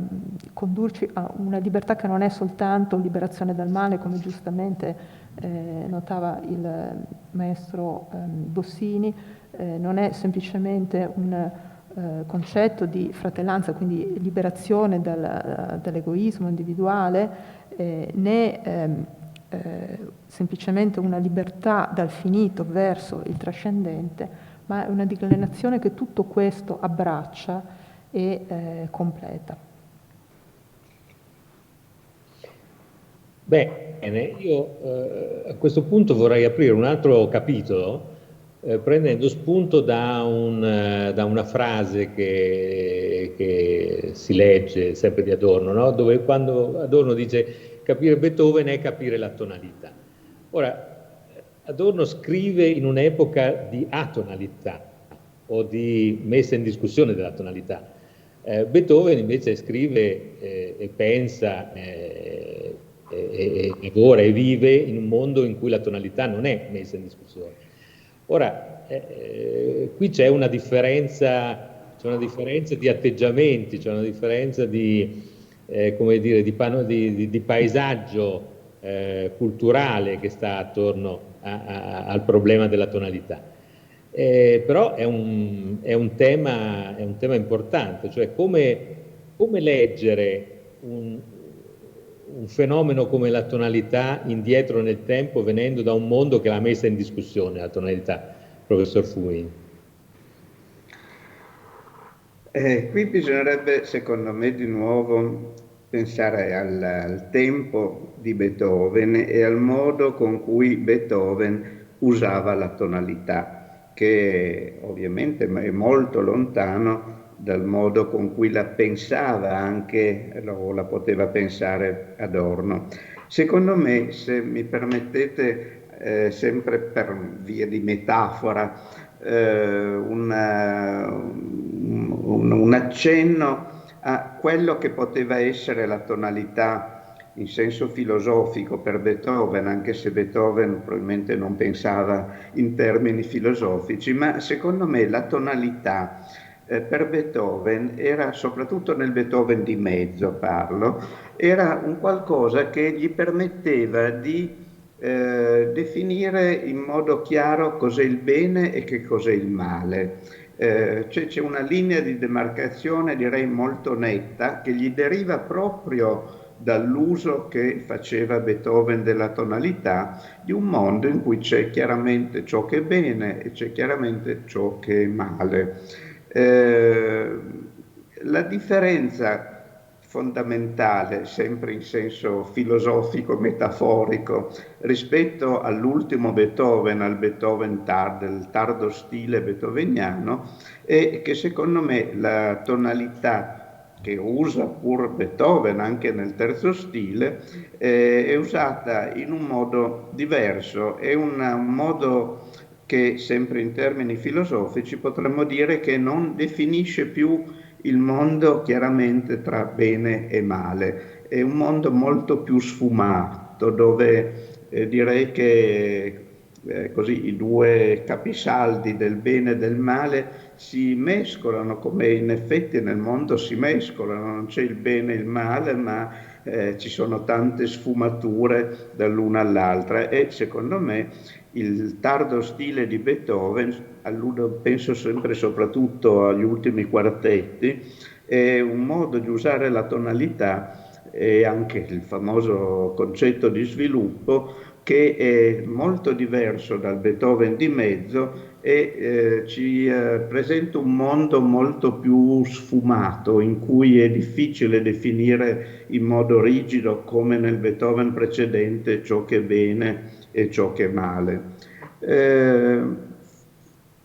condurci a una libertà che non è soltanto liberazione dal male, come giustamente notava il maestro Bossini, non è semplicemente un concetto di fratellanza, quindi liberazione dall'egoismo individuale, né semplicemente una libertà dal finito verso il trascendente, ma è una declinazione che tutto questo abbraccia e completa. Bene, io a questo punto vorrei aprire un altro capitolo prendendo spunto da una frase che si legge sempre di Adorno, no? Dove quando Adorno dice capire Beethoven è capire la tonalità. Ora, Adorno scrive in un'epoca di atonalità o di messa in discussione della tonalità. Beethoven invece scrive e pensa e lavora e vive in un mondo in cui la tonalità non è messa in discussione. Ora, qui c'è una differenza di atteggiamenti, c'è una differenza come dire, di paesaggio culturale che sta attorno al problema della tonalità. Però è un tema importante, cioè come leggere un fenomeno come la tonalità indietro nel tempo, venendo da un mondo che l'ha messa in discussione, la tonalità, professor Fuin. Qui bisognerebbe, secondo me, di nuovo pensare al tempo di Beethoven e al modo con cui Beethoven usava la tonalità, che ovviamente è molto lontano dal modo con cui la pensava anche, o la poteva pensare Adorno. Secondo me, se mi permettete, sempre per via di metafora, un accenno a quello che poteva essere la tonalità in senso filosofico per Beethoven, anche se Beethoven probabilmente non pensava in termini filosofici, ma secondo me la tonalità per Beethoven era, soprattutto nel Beethoven di mezzo parlo, era un qualcosa che gli permetteva di definire in modo chiaro cos'è il bene e che cos'è il male. C'è una linea di demarcazione, direi molto netta, che gli deriva proprio dall'uso che faceva Beethoven della tonalità, di un mondo in cui c'è chiaramente ciò che è bene e c'è chiaramente ciò che è male. La differenza fondamentale, sempre in senso filosofico, metaforico, rispetto all'ultimo Beethoven, al Beethoven del tardo stile beethoveniano, è che secondo me la tonalità che usa pur Beethoven anche nel terzo stile è usata in un modo diverso, è un modo che sempre in termini filosofici potremmo dire che non definisce più il mondo chiaramente tra bene e male, è un mondo molto più sfumato dove direi che così i due capisaldi del bene e del male si mescolano, come in effetti nel mondo si mescolano, non c'è il bene e il male, ma ci sono tante sfumature dall'una all'altra e secondo me il tardo stile di Beethoven, alludo penso sempre soprattutto agli ultimi quartetti, è un modo di usare la tonalità e anche il famoso concetto di sviluppo che è molto diverso dal Beethoven di mezzo e ci presenta un mondo molto più sfumato in cui è difficile definire in modo rigido come nel Beethoven precedente ciò che è bene e ciò che è male.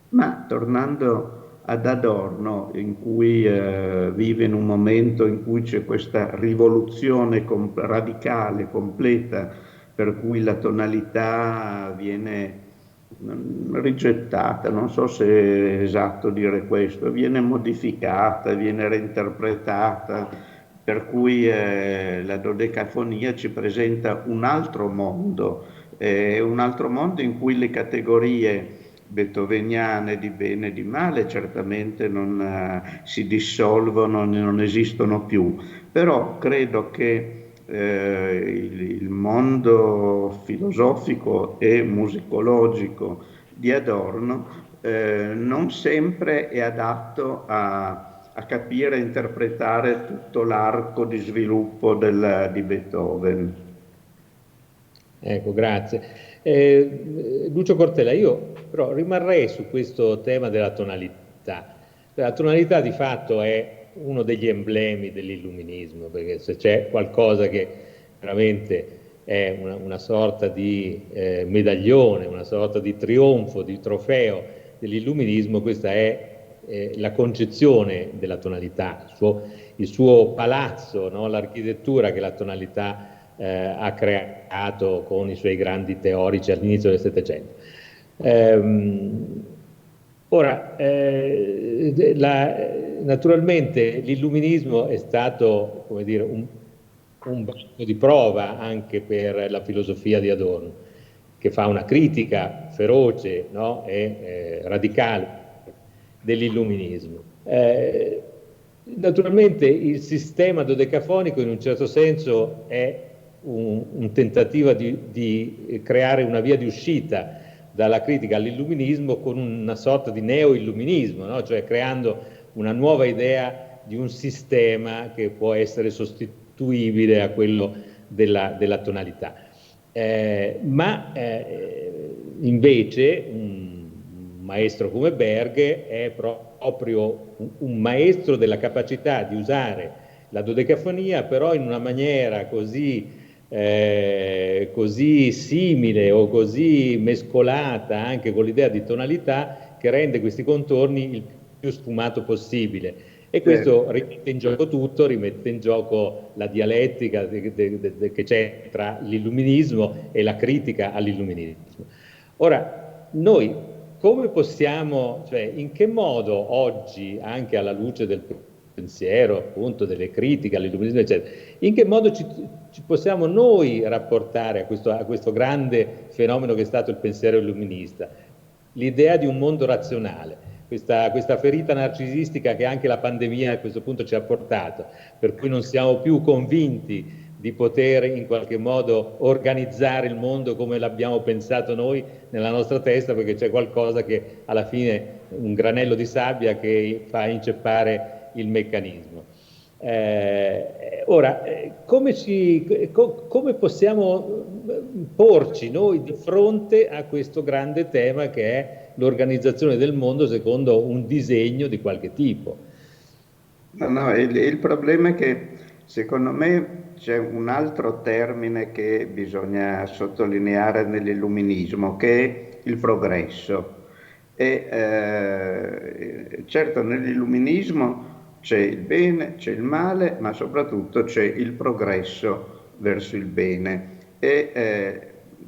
Ma tornando ad Adorno, in cui vive in un momento in cui c'è questa rivoluzione radicale, completa, per cui la tonalità viene rigettata, non so se è esatto dire questo, viene modificata, viene reinterpretata, per cui la dodecafonia ci presenta un altro mondo in cui le categorie beethoveniane di bene e di male certamente non si dissolvono, non esistono più, però credo che il mondo filosofico e musicologico di Adorno non sempre è adatto a capire e interpretare tutto l'arco di sviluppo di Beethoven. Ecco, grazie. Lucio Cortella, io però rimarrei su questo tema della tonalità. La tonalità di fatto è uno degli emblemi dell'illuminismo, perché se c'è qualcosa che veramente è una sorta di medaglione, una sorta di trionfo, di trofeo dell'illuminismo, questa è la concezione della tonalità, il suo palazzo, no? L'architettura che la tonalità ha creato con i suoi grandi teorici all'inizio del Settecento. Ora, naturalmente l'illuminismo è stato, come dire, un banco di prova anche per la filosofia di Adorno, che fa una critica feroce, no? E radicale dell'illuminismo. Naturalmente il sistema dodecafonico in un certo senso è un tentativo di creare una via di uscita dalla critica all'illuminismo con una sorta di neo-illuminismo, no? Cioè creando una nuova idea di un sistema che può essere sostituibile a quello della tonalità. Invece un maestro come Berg è proprio un maestro della capacità di usare la dodecafonia, però in una maniera così simile o così mescolata anche con l'idea di tonalità che rende questi contorni il più sfumato possibile. E questo rimette in gioco tutto, rimette in gioco la dialettica che c'è tra l'illuminismo e la critica all'illuminismo. Ora, noi come possiamo, cioè in che modo oggi, anche alla luce del pensiero, appunto, delle critiche all'illuminismo, eccetera, in che modo ci possiamo noi rapportare a questo grande fenomeno che è stato il pensiero illuminista? L'idea di un mondo razionale. Questa ferita narcisistica che anche la pandemia a questo punto ci ha portato, per cui non siamo più convinti di poter in qualche modo organizzare il mondo come l'abbiamo pensato noi nella nostra testa, perché c'è qualcosa che alla fine, un granello di sabbia che fa inceppare il meccanismo. Ora, come possiamo porci noi di fronte a questo grande tema che è l'organizzazione del mondo secondo un disegno di qualche tipo? No, il problema è che secondo me c'è un altro termine che bisogna sottolineare nell'illuminismo, che è il progresso. E certo, nell'illuminismo c'è il bene, c'è il male, ma soprattutto c'è il progresso verso il bene. E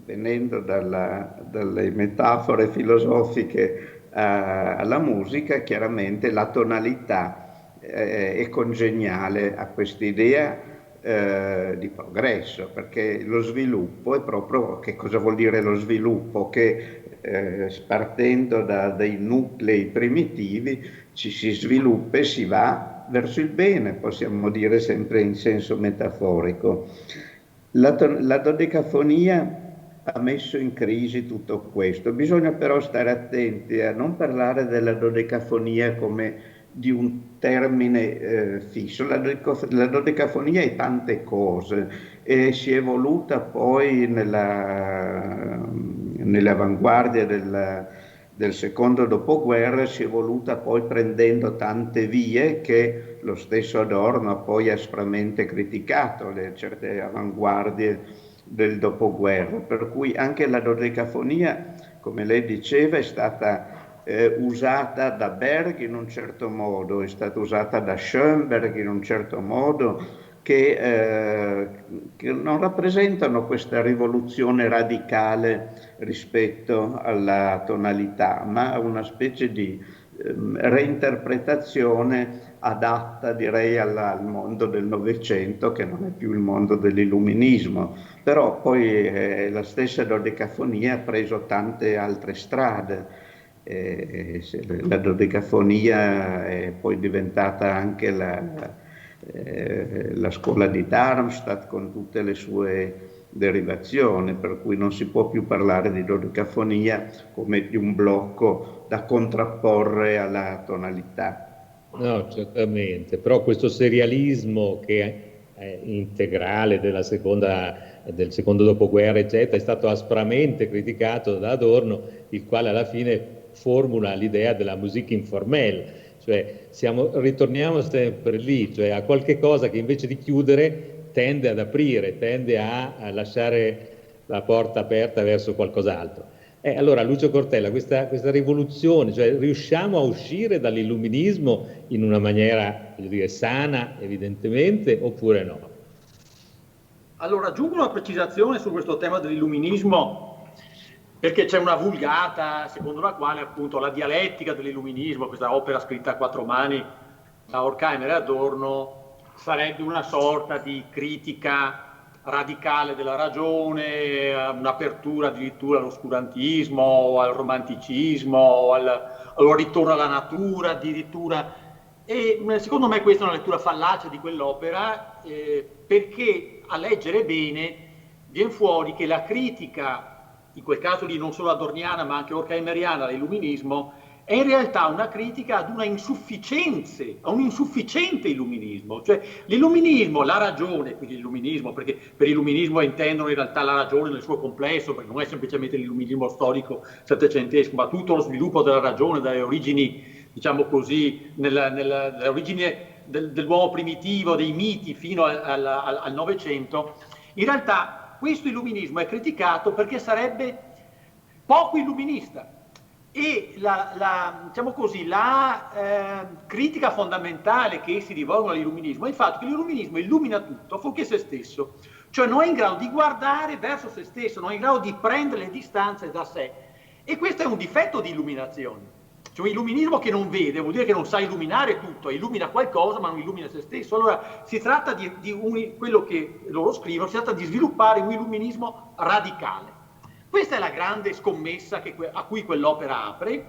venendo dalle metafore filosofiche alla musica, chiaramente la tonalità è congeniale a quest'idea di progresso, perché lo sviluppo è proprio, che cosa vuol dire lo sviluppo? Che partendo da dei nuclei primitivi ci si sviluppa e si va verso il bene, possiamo dire sempre in senso metaforico. La dodecafonia ha messo in crisi tutto questo. Bisogna però stare attenti a non parlare della dodecafonia come di un termine fisso. La dodecafonia è tante cose e si è evoluta poi nell'avanguardia del secondo dopoguerra, si è evoluta poi prendendo tante vie che lo stesso Adorno ha poi aspramente criticato, certe avanguardie del dopoguerra, per cui anche la dodecafonia, come lei diceva, è stata usata da Berg in un certo modo, è stata usata da Schoenberg in un certo modo, che non rappresentano questa rivoluzione radicale rispetto alla tonalità, ma una specie di reinterpretazione adatta, direi, al mondo del Novecento, che non è più il mondo dell'illuminismo. Però poi la stessa dodecafonia ha preso tante altre strade. La dodecafonia è poi diventata anche la scuola di Darmstadt con tutte le sue derivazioni, per cui non si può più parlare di dodecafonia come di un blocco da contrapporre alla tonalità. No, certamente, però questo serialismo che è integrale del secondo dopoguerra, eccetera, è stato aspramente criticato da Adorno, il quale alla fine formula l'idea della musique informelle, cioè ritorniamo sempre lì, cioè a qualche cosa che invece di chiudere tende ad aprire, tende a lasciare la porta aperta verso qualcos'altro. Allora, Lucio Cortella, questa rivoluzione, cioè riusciamo a uscire dall'illuminismo in una maniera, voglio dire, sana, evidentemente, oppure no? Allora, aggiungo una precisazione su questo tema dell'illuminismo, perché c'è una vulgata secondo la quale appunto la dialettica dell'illuminismo, questa opera scritta a quattro mani da Horkheimer e Adorno, sarebbe una sorta di critica radicale della ragione, un'apertura addirittura all'oscurantismo, al romanticismo, al ritorno alla natura addirittura. E secondo me questa è una lettura fallace di quell'opera, perché a leggere bene viene fuori che la critica, in quel caso lì non solo adorniana ma anche horkheimeriana, all'illuminismo, è in realtà una critica ad una insufficienza, a un insufficiente illuminismo. Cioè l'illuminismo, la ragione, quindi l'illuminismo, perché per illuminismo intendono in realtà la ragione nel suo complesso, perché non è semplicemente l'illuminismo storico settecentesco, ma tutto lo sviluppo della ragione, dalle origini, diciamo così, nell'origine dell'uomo primitivo, dei miti, fino al Novecento. In realtà questo illuminismo è criticato perché sarebbe poco illuminista. E diciamo così, critica fondamentale che essi rivolgono all'illuminismo è il fatto che l'illuminismo illumina tutto fuorché se stesso, cioè non è in grado di guardare verso se stesso, non è in grado di prendere le distanze da sé. E questo è un difetto di illuminazione. Cioè un illuminismo che non vede vuol dire che non sa illuminare tutto, illumina qualcosa ma non illumina se stesso. Allora si tratta quello che loro scrivono, si tratta di sviluppare un illuminismo radicale. Questa è la grande scommessa a cui quell'opera apre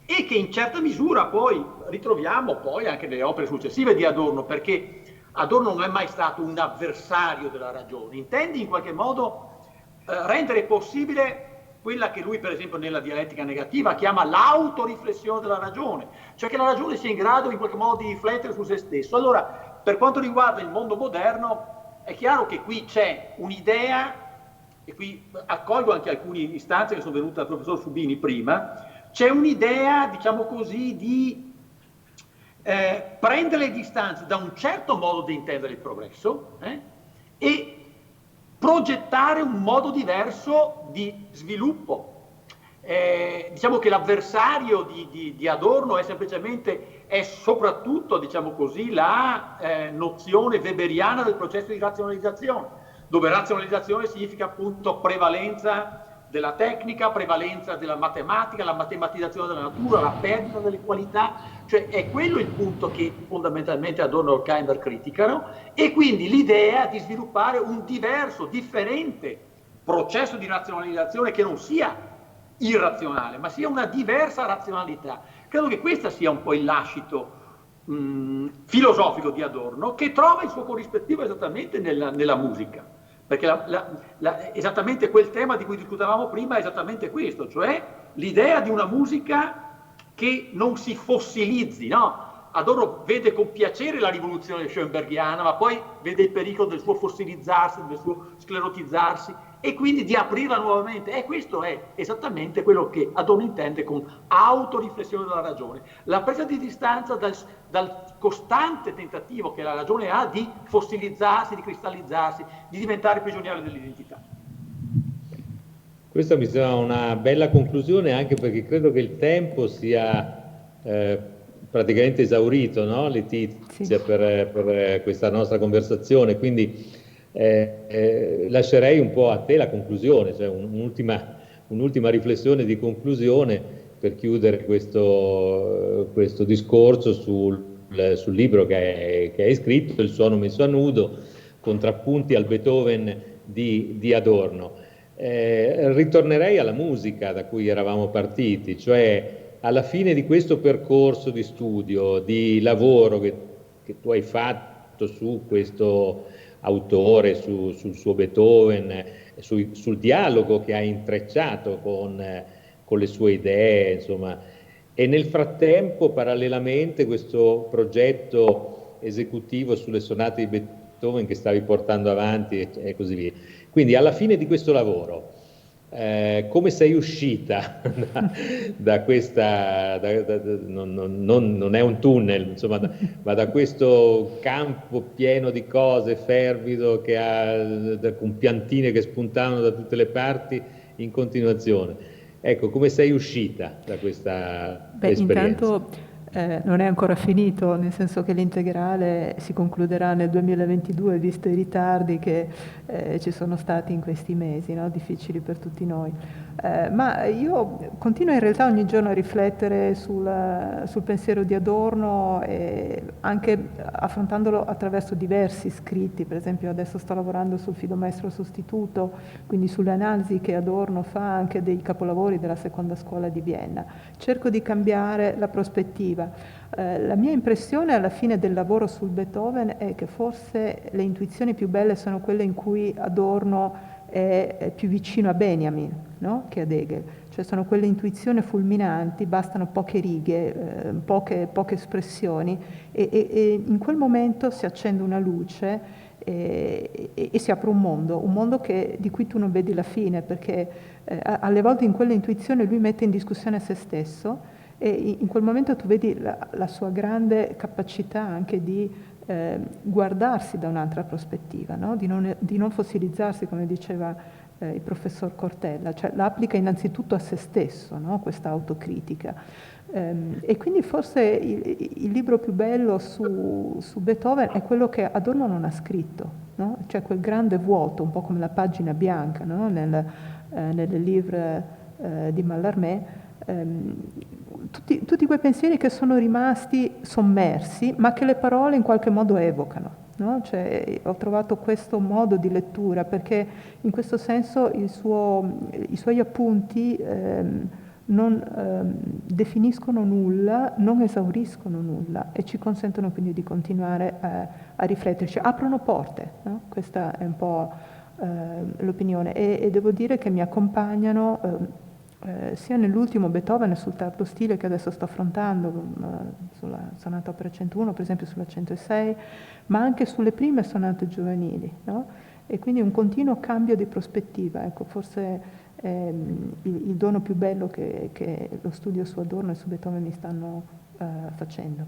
e che in certa misura poi ritroviamo poi anche nelle opere successive di Adorno, perché Adorno non è mai stato un avversario della ragione, intende in qualche modo rendere possibile quella che lui per esempio nella dialettica negativa chiama l'autoriflessione della ragione, cioè che la ragione sia in grado in qualche modo di riflettere su se stesso. Allora, per quanto riguarda il mondo moderno, è chiaro che qui c'è un'idea, e qui accolgo anche alcune istanze che sono venute dal professor Subini prima, c'è un'idea, diciamo così, di prendere le distanze da un certo modo di intendere il progresso e progettare un modo diverso di sviluppo. Diciamo che l'avversario di Adorno è soprattutto, diciamo così, la nozione weberiana del processo di razionalizzazione, dove razionalizzazione significa appunto prevalenza della tecnica, prevalenza della matematica, la matematizzazione della natura, la perdita delle qualità, cioè è quello il punto che fondamentalmente Adorno e Horkheimer criticano, e quindi l'idea di sviluppare un diverso, differente processo di razionalizzazione che non sia irrazionale, ma sia una diversa razionalità. Credo che questo sia un po' il lascito filosofico di Adorno, che trova il suo corrispettivo esattamente nella musica. Perché esattamente quel tema di cui discutevamo prima è esattamente questo, cioè l'idea di una musica che non si fossilizzi, no? Adorno vede con piacere la rivoluzione schoenbergiana, ma poi vede il pericolo del suo fossilizzarsi, del suo sclerotizzarsi, e quindi di aprirla nuovamente. E questo è esattamente quello che Adorno intende con autoriflessione della ragione, la presa di distanza dal costante tentativo che la ragione ha di fossilizzarsi, di cristallizzarsi, di diventare prigioniera dell'identità. Questa mi sembra una bella conclusione, anche perché credo che il tempo sia praticamente esaurito, no, Letizia, sì, per questa nostra conversazione, quindi lascerei un po' a te la conclusione, cioè un'ultima riflessione di conclusione per chiudere questo discorso sul libro che hai scritto, Il suono messo a nudo, contrappunti al Beethoven di Adorno. Ritornerei alla musica da cui eravamo partiti, cioè alla fine di questo percorso di studio, di lavoro che tu hai fatto su questo autore, sul suo Beethoven, sul dialogo che hai intrecciato con le sue idee, insomma, e nel frattempo parallelamente questo progetto esecutivo sulle sonate di Beethoven che stavi portando avanti e così via. Quindi alla fine di questo lavoro, come sei uscita da questa, non è un tunnel, insomma, ma da questo campo pieno di cose, fervido, con piantine che spuntavano da tutte le parti in continuazione? Ecco, come sei uscita da questa esperienza? Intanto non è ancora finito, nel senso che l'integrale si concluderà nel 2022, visto i ritardi che ci sono stati in questi mesi, no? Difficili per tutti noi. Ma io continuo in realtà ogni giorno a riflettere sul pensiero di Adorno, anche affrontandolo attraverso diversi scritti. Per esempio adesso sto lavorando sul Filomaestro sostituto, quindi sulle analisi che Adorno fa anche dei capolavori della seconda scuola di Vienna. Cerco di cambiare la prospettiva. La mia impressione alla fine del lavoro sul Beethoven è che forse le intuizioni più belle sono quelle in cui Adorno è più vicino a Benjamin, no? Che ad Hegel, cioè sono quelle intuizioni fulminanti, bastano poche righe, poche espressioni e in quel momento si accende una luce e si apre un mondo di cui tu non vedi la fine, perché alle volte in quelle intuizioni lui mette in discussione se stesso. E in quel momento tu vedi la sua grande capacità anche di guardarsi da un'altra prospettiva, no? Di non fossilizzarsi, come diceva il professor Cortella, cioè l'applica innanzitutto a se stesso, no? Questa autocritica. E quindi forse il libro più bello su Beethoven è quello che Adorno non ha scritto, no? Cioè quel grande vuoto, un po' come la pagina bianca, no? Nelle livre di Mallarmé, tutti quei pensieri che sono rimasti sommersi, ma che le parole in qualche modo evocano. No? Cioè, ho trovato questo modo di lettura perché in questo senso i suoi appunti non definiscono nulla, non esauriscono nulla e ci consentono quindi di continuare a rifletterci, aprono porte, no? Questa è un po' l'opinione e devo dire che mi accompagnano sia nell'ultimo Beethoven sul tardo stile che adesso sto affrontando, sulla sonata opera 101, per esempio sulla 106, ma anche sulle prime sonate giovanili, no? E quindi un continuo cambio di prospettiva, ecco, forse il dono più bello che lo studio su Adorno e su Beethoven mi stanno facendo.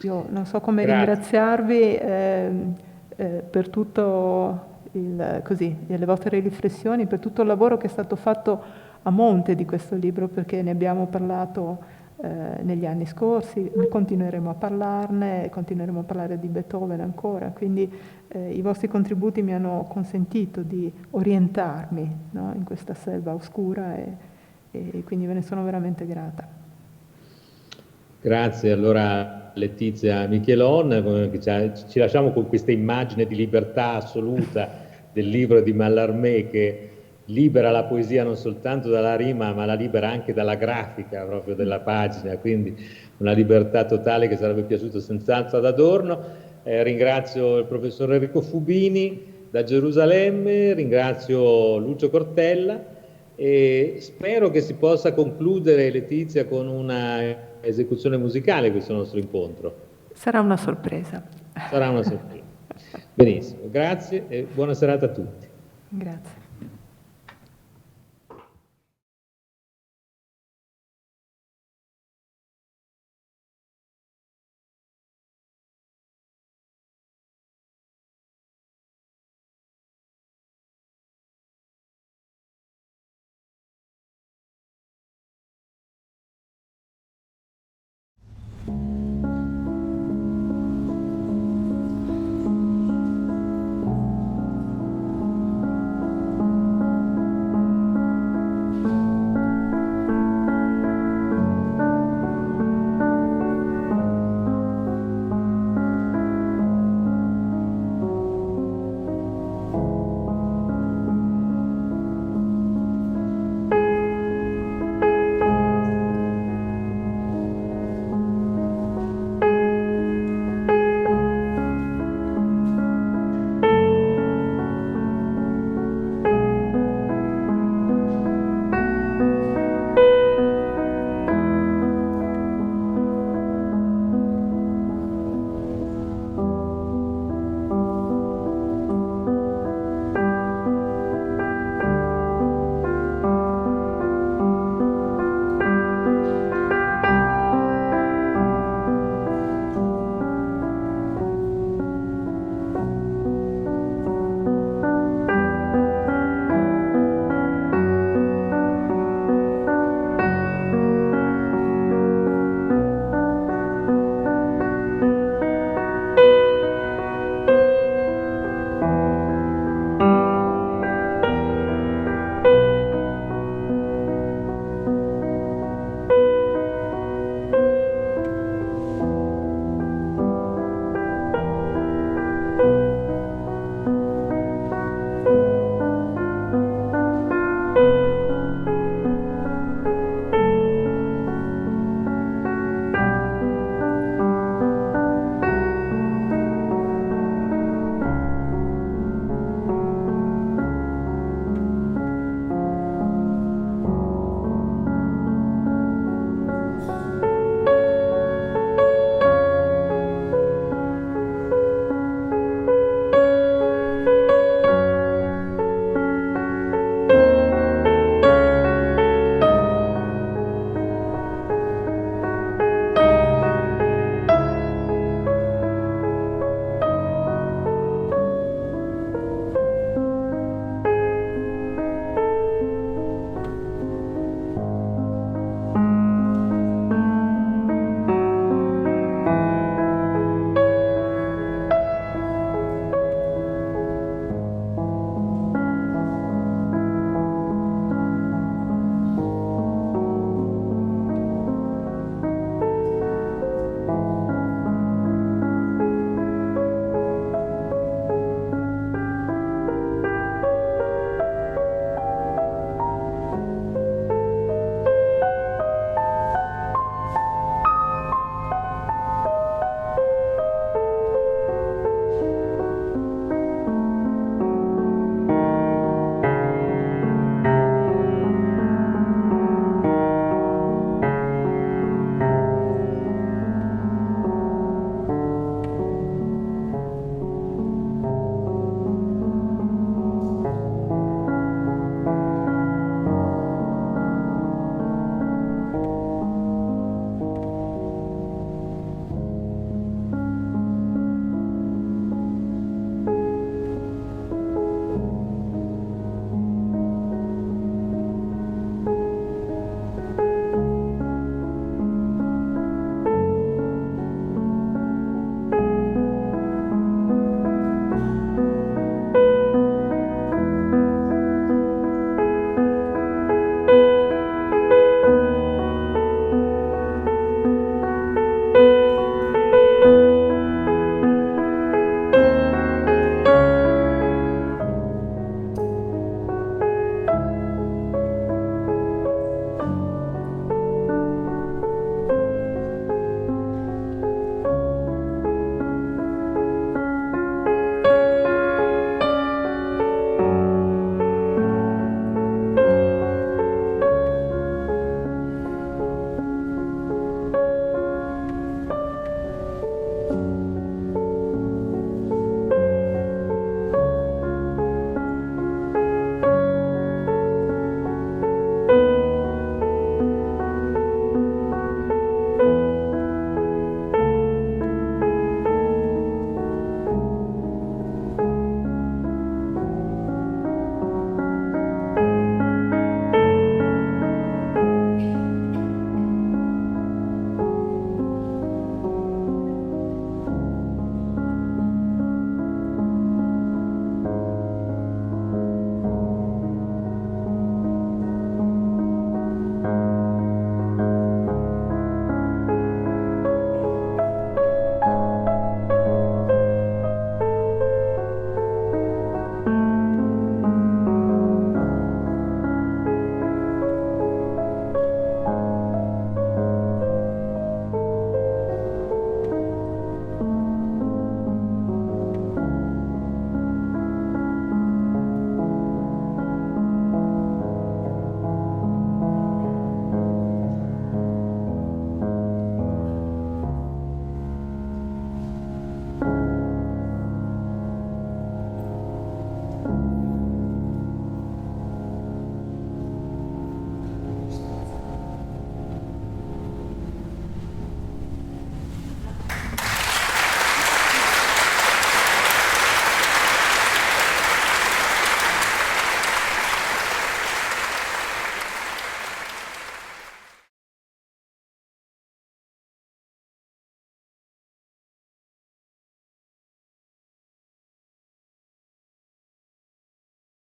Io non so come ringraziarvi per tutto le vostre riflessioni, per tutto il lavoro che è stato fatto a monte di questo libro, perché ne abbiamo parlato negli anni scorsi, continueremo a parlarne, continueremo a parlare di Beethoven ancora, quindi i vostri contributi mi hanno consentito di orientarmi, no, in questa selva oscura e quindi ve ne sono veramente grata. Grazie allora Letizia Michelon, ci lasciamo con questa immagine di libertà assoluta del libro di Mallarmé che libera la poesia non soltanto dalla rima ma la libera anche dalla grafica proprio della pagina, quindi una libertà totale che sarebbe piaciuto senz'altro ad Adorno. Ringrazio il professor Enrico Fubini da Gerusalemme, ringrazio Lucio Cortella e spero che si possa concludere, Letizia, con una esecuzione musicale questo nostro incontro. Sarà una sorpresa. Sarà una sorpresa. Benissimo, grazie e buona serata a tutti. Grazie.